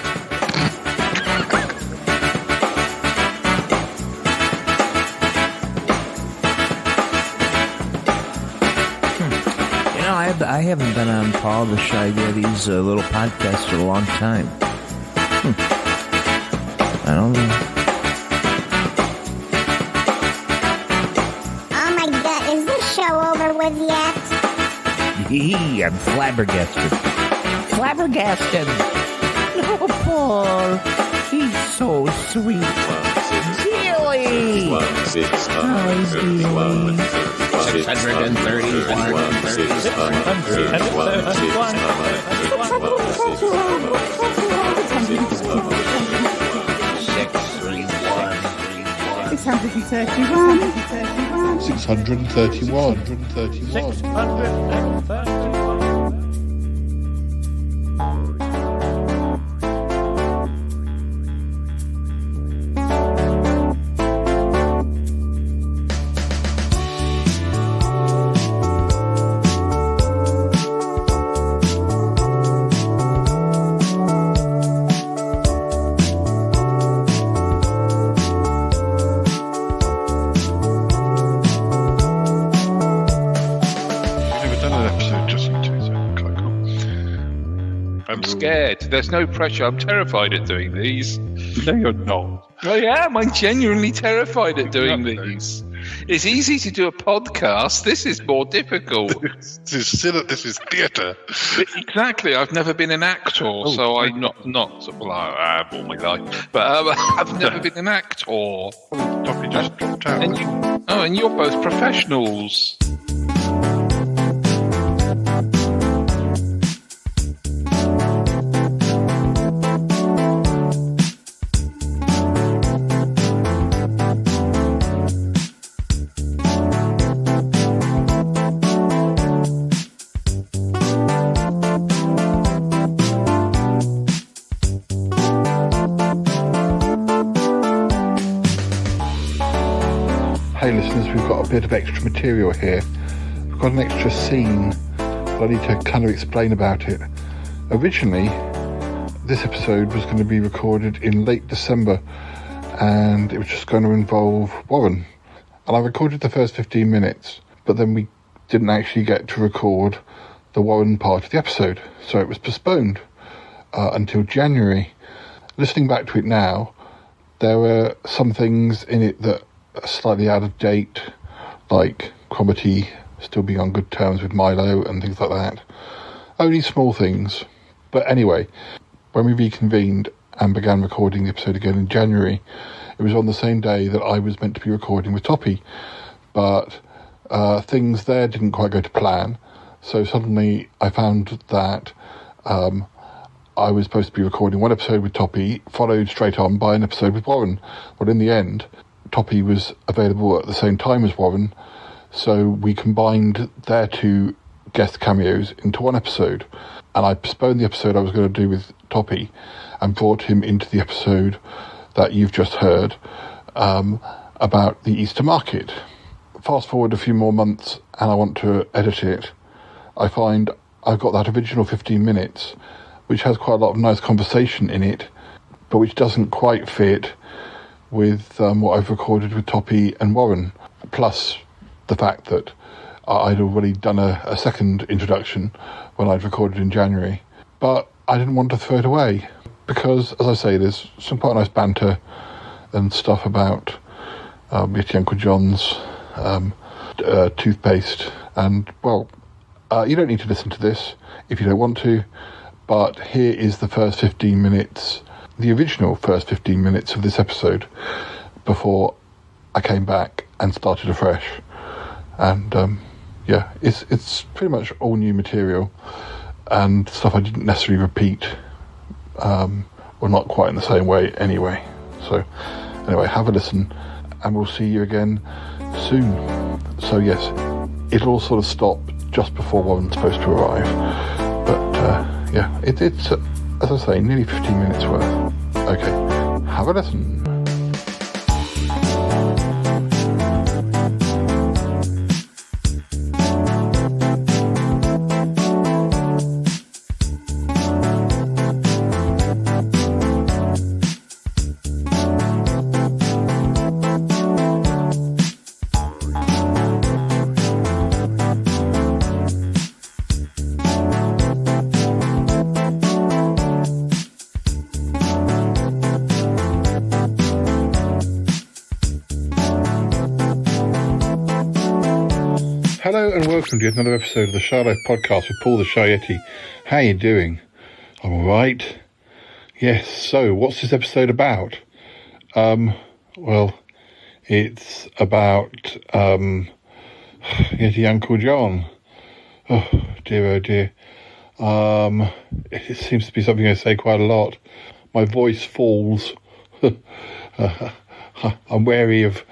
I haven't been on Paul the Shy Yeti's little podcast for a long time. I don't know. Oh my God, is this show over with yet? I'm flabbergasted. Flabbergasted! No, Paul. He's so sweet. Dearly! Oh, he's dearly. 631. I'm scared. There's no pressure. I'm terrified at doing these. No, you're not. I am. I'm genuinely terrified at doing these. It's easy to do a podcast. This is more difficult. This is theatre. Exactly. I've never been an actor, so I'm not. Well, I have all my life, but I've never been an actor. Toppie just dropped out. And you're both professionals. Hey listeners, we've got a bit of extra material here. We've got an extra scene, but I need to kind of explain about it. Originally, this episode was going to be recorded in late December, and it was just going to involve Warren. And I recorded the first 15 minutes, but then we didn't actually get to record the Warren part of the episode, so it was postponed until January. Listening back to it now, there were some things in it that are slightly out of date, like Cromitty still being on good terms with Milo and things like that. Only small things. But anyway, when we reconvened and began recording the episode again in January, it was on the same day that I was meant to be recording with Toppie. But things there didn't quite go to plan. So suddenly I found that I was supposed to be recording one episode with Toppie, followed straight on by an episode with Warren. But in the end, Toppie was available at the same time as Warren, so we combined their two guest cameos into one episode. And I postponed the episode I was going to do with Toppie and brought him into the episode that you've just heard about the Easter market. Fast forward a few more months and I want to edit it. I find I've got that original 15 minutes, which has quite a lot of nice conversation in it, but which doesn't quite fit with what I've recorded with Toppie and Warren, plus the fact that I'd already done a second introduction when I'd recorded in January. But I didn't want to throw it away, because, as I say, there's some quite nice banter and stuff about Yeti Uncle John's toothpaste. And, well, you don't need to listen to this if you don't want to, but here is the first 15 minutes, the original first 15 minutes of this episode, before I came back and started afresh. And it's pretty much all new material and stuff I didn't necessarily repeat. Well, not quite in the same way anyway. So anyway, have a listen and we'll see you again soon. So yes, it'll all sort of stop just before one's supposed to arrive. But it's as I say, nearly 15 minutes worth. Okay, have a listen. Hello and welcome to yet another episode of the Shy Life Podcast with Paul the Shy Yeti. How you doing? I'm alright. Yes, so what's this episode about? Well, it's about Yeti Uncle John. Oh dear. It seems to be something I say quite a lot. My voice falls. I'm wary of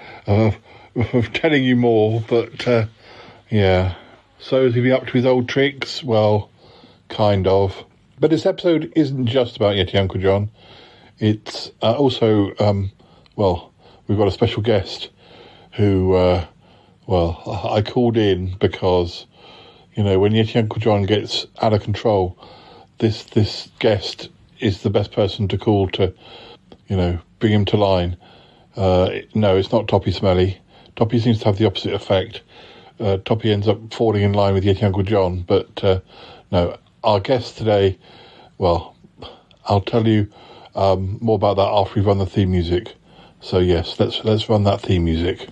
telling you more, but yeah. So is he be up to his old tricks? Well, kind of. But this episode isn't just about Yeti Uncle John. It's also, we've got a special guest who, I called in because, when Yeti Uncle John gets out of control, this guest is the best person to call to, bring him to line. No, it's not Toppie Smelly. Toppie seems to have the opposite effect. Toppie ends up falling in line with Yeti Uncle John, but no, our guest today, well, I'll tell you more about that after we've run the theme music. So yes, let's run that theme music.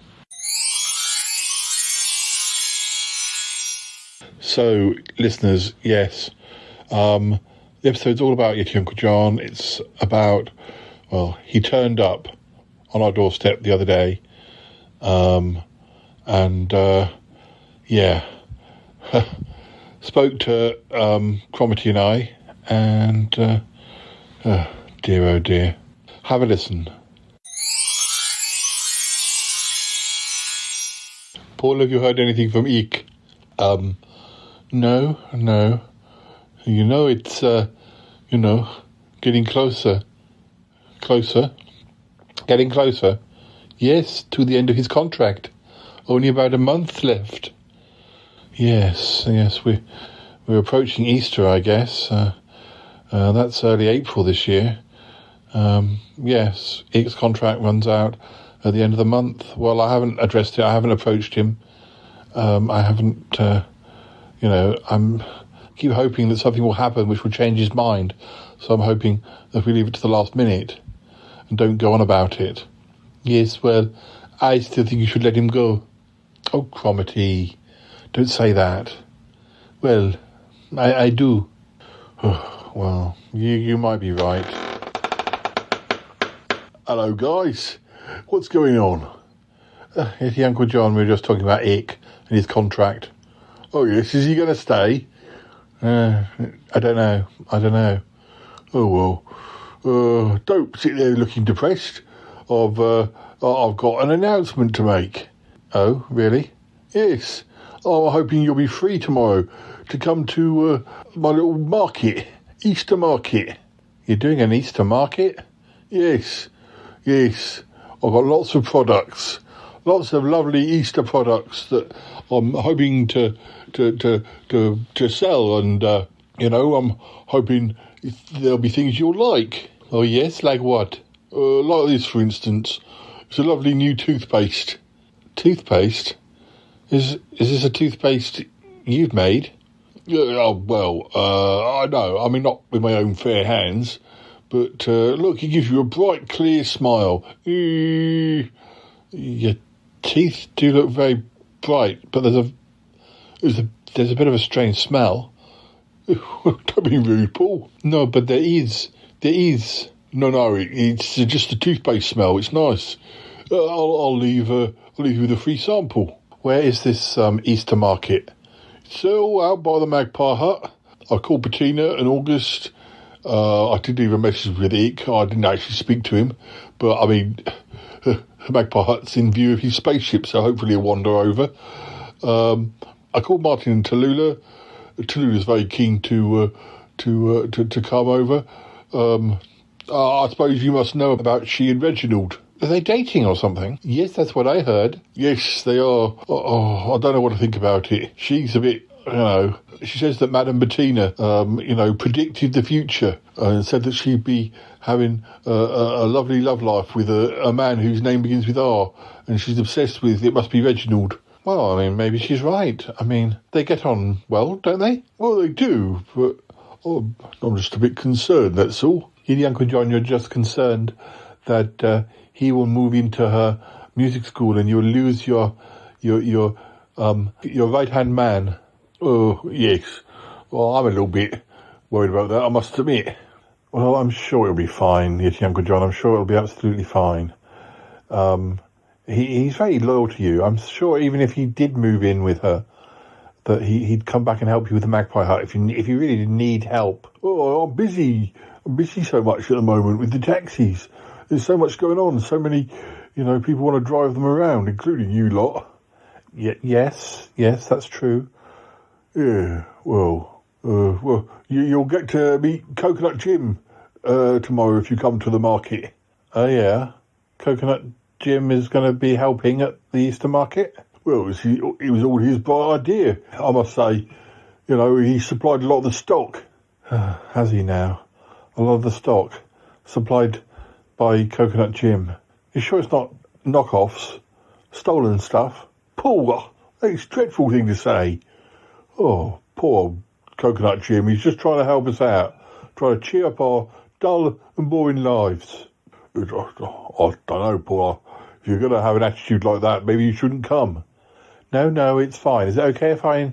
So, listeners, yes, the episode's all about Yeti Uncle John. It's about, he turned up on our doorstep the other day, spoke to Cromitty and I, and dear oh dear. Have a listen. Paul, have you heard anything from Eek? No. It's getting closer. Getting closer. Yes, to the end of his contract. Only about a month left. Yes, we're approaching Easter, I guess. That's early April this year. Yes, Eek's contract runs out at the end of the month. Well, I haven't addressed it. I haven't approached him. I haven't, I'm keep hoping that something will happen which will change his mind. So I'm hoping that we leave it to the last minute and don't go on about it. Yes, well, I still think you should let him go. Oh, Cromitty, don't say that. Well, I do. Oh, well, you might be right. Hello, guys. What's going on? It's Uncle John. We were just talking about Ick and his contract. Oh, yes. Is he going to stay? I don't know. Oh, well. Don't sit there looking depressed. I've got an announcement to make. Oh, really? Yes. I'm hoping you'll be free tomorrow to come to my little market, Easter market. You're doing an Easter market? Yes. I've got lots of products, lots of lovely Easter products that I'm hoping to sell, and I'm hoping there'll be things you'll like. Oh yes, like what? Like this, for instance. It's a lovely new toothpaste. Toothpaste? Is this a toothpaste you've made? I know. I mean, not with my own fair hands. But look, it gives you a bright, clear smile. Your teeth do look very bright, but there's a bit of a strange smell. Don't be rude, Paul. No, but there is. No, it's just a toothpaste smell. It's nice. I'll leave you the free sample. Where is this Easter market? It's all out by the Magpie Hut. I called Bettina and August. I did leave a message with Ick. I didn't actually speak to him, but I mean, Magpie Hut's in view of his spaceship, so hopefully he'll wander over. I called Martin and Tallulah. Tallulah's very keen to come over. I suppose you must know about she and Reginald. Are they dating or something? Yes, that's what I heard. Yes, they are. I don't know what to think about it. She's a bit, she says that Madame Bettina, predicted the future and said that she'd be having a lovely love life with a man whose name begins with R, and she's obsessed with, it must be Reginald. Well, I mean, maybe she's right. I mean, they get on well, don't they? Well, they do, but I'm just a bit concerned, that's all. Uncle John, you're just concerned that he will move into her music school and you'll lose your right-hand man. Oh, yes. Well, I'm a little bit worried about that, I must admit. Well, I'm sure it'll be fine, Uncle John. I'm sure it'll be absolutely fine. He's very loyal to you. I'm sure even if he did move in with her, that he'd come back and help you with the Magpie Hut if you really need help. Oh, I'm busy so much at the moment with the taxis. There's so much going on. So many, people want to drive them around, including you lot. Yes, that's true. Yeah, well, you'll get to meet Coconut Jim tomorrow if you come to the market. Oh, yeah? Coconut Jim is going to be helping at the Easter market? Well, it was all his idea, I must say. He supplied a lot of the stock. Has he now? A lot of the stock supplied by Coconut Jim. You sure it's not knockoffs? Stolen stuff? Poor, that's a dreadful thing to say. Oh, poor Coconut Jim. He's just trying to help us out. Trying to cheer up our dull and boring lives. I don't know, Paul. If you're going to have an attitude like that, maybe you shouldn't come. No, it's fine. Is it okay if I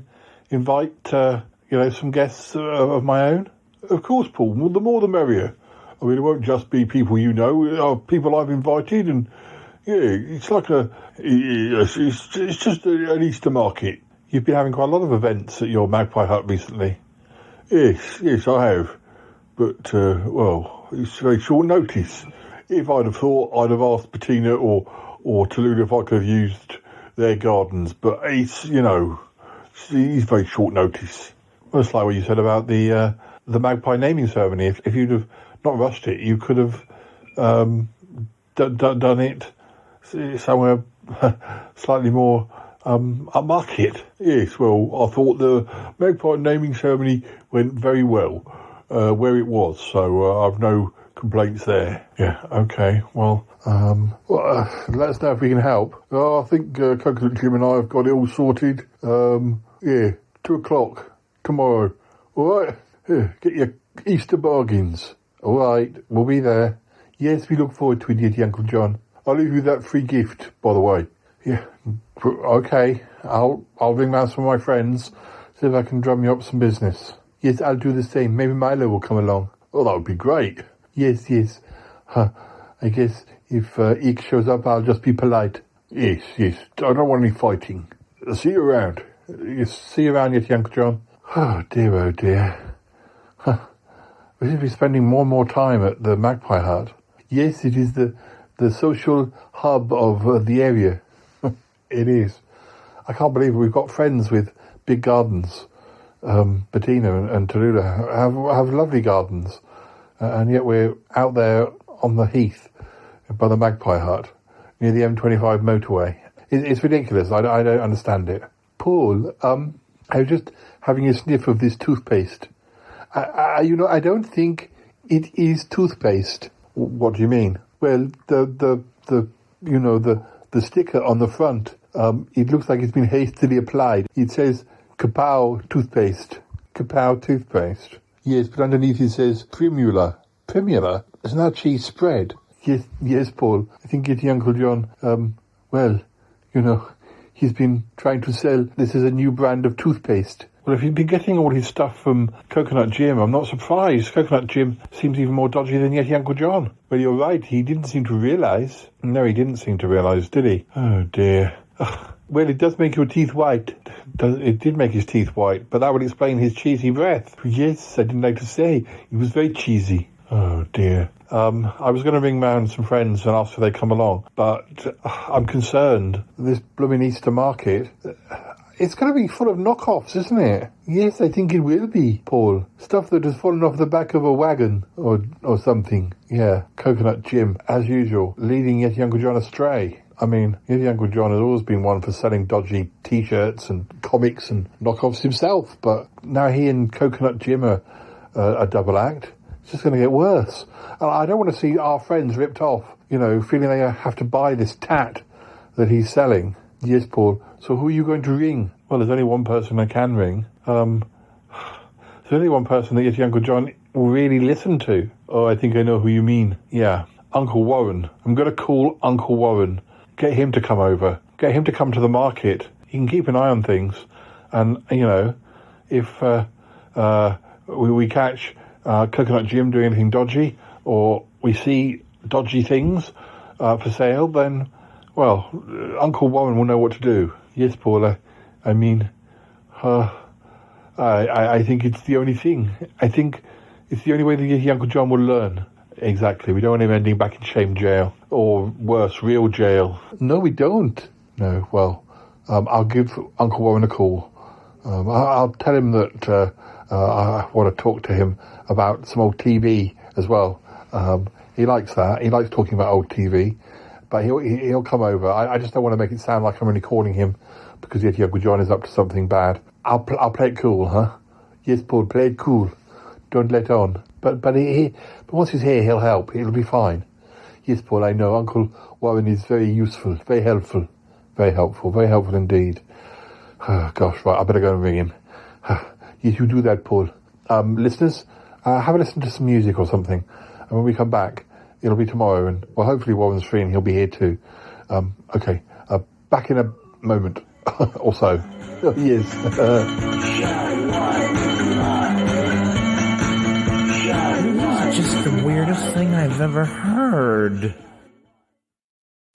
invite, some guests of my own? Of course, Paul. The more the merrier. I mean, it won't just be people people I've invited, and yeah, it's like it's just an Easter market. You've been having quite a lot of events at your Magpie Hut recently. Yes, I have. But, it's very short notice. If I'd have thought, I'd have asked Bettina or Tallulah if I could have used their gardens. But it's very short notice. Well, it's like what you said about the Magpie naming ceremony. If you'd have not rushed it, you could have done it somewhere slightly more upmarket. Yes, well, I thought the Magpie naming ceremony went very well where it was, so I've no complaints there. Yeah, okay, well, let us know if we can help. I think Coconut Jim and I have got it all sorted. 2:00 tomorrow. All right? Get your Easter bargains. All right, we'll be there. Yes, we look forward to it, Uncle John. I'll leave you that free gift, by the way. Yeah, okay. I'll ring round some of my friends, see if I can drum you up some business. Yes, I'll do the same. Maybe Milo will come along. Oh, that would be great. Yes. I guess if Ick shows up, I'll just be polite. Yes. I don't want any fighting. See you around. Yes, see you around, Uncle John. Oh, dear. We should be spending more and more time at the Magpie Hut. Yes, it is the social hub of the area. It is. I can't believe we've got friends with big gardens. Bettina and Tallulah have lovely gardens. And yet we're out there on the heath by the Magpie Hut near the M25 motorway. It's ridiculous. I don't understand it. Paul, I was just having a sniff of this toothpaste. I don't think it is toothpaste. What do you mean? Well, the sticker on the front, it looks like it's been hastily applied. It says Kapow toothpaste. Kapow toothpaste. Yes, but underneath it says Primula. Primula? Isn't that cheese spread? Yes, Paul. I think it's Uncle John. He's been trying to sell this as a new brand of toothpaste. Well, if he'd been getting all his stuff from Coconut Jim, I'm not surprised. Coconut Jim seems even more dodgy than Yeti Uncle John. Well, you're right. He didn't seem to realise. No, he didn't seem to realise, did he? Oh, dear. Well, it does make your teeth white. It did make his teeth white, but that would explain his cheesy breath. Yes, I didn't like to say. He was very cheesy. Oh, dear. I was going to ring round some friends and ask if they'd come along, but I'm concerned. This blooming Easter market, it's going to be full of knockoffs, isn't it? Yes, I think it will be, Paul. Stuff that has fallen off the back of a wagon or something. Yeah, Coconut Jim, as usual, leading Yeti Uncle John astray. I mean, Yeti Uncle John has always been one for selling dodgy T-shirts and comics and knockoffs himself, but now he and Coconut Jim are a double act. It's just going to get worse. And I don't want to see our friends ripped off, feeling they have to buy this tat that he's selling. Yes, Paul. So who are you going to ring? Well, there's only one person I can ring. There's only one person that Yeti Uncle John will really listen to. Oh, I think I know who you mean. Yeah, Uncle Warren. I'm going to call Uncle Warren. Get him to come over. Get him to come to the market. He can keep an eye on things. And, if we catch Coconut Jim doing anything dodgy, or we see dodgy things for sale, then, well, Uncle Warren will know what to do. Yes, Paula. I mean, I think it's the only thing. I think it's the only way that Uncle John will learn. Exactly. We don't want him ending back in shame jail, or worse, real jail. No, we don't. No, well, I'll give Uncle Warren a call. I'll tell him that I want to talk to him about some old TV as well. He likes that. He likes talking about old TV. But he'll come over. I just don't want to make it sound like I'm only calling him because Yeti Uncle John is up to something bad. I'll play it cool, huh? Yes, Paul, play it cool. Don't let on. But once he's here, he'll help. It'll be fine. Yes, Paul, I know. Uncle Warren is very useful, very helpful. Very helpful indeed. Gosh, right, I better go and ring him. Yes, you do that, Paul. Listeners, have a listen to some music or something. And when we come back, it'll be tomorrow, and well, hopefully Warren's free and he'll be here too. Okay, back in a moment or so. Yes. This is just the weirdest thing I've ever heard.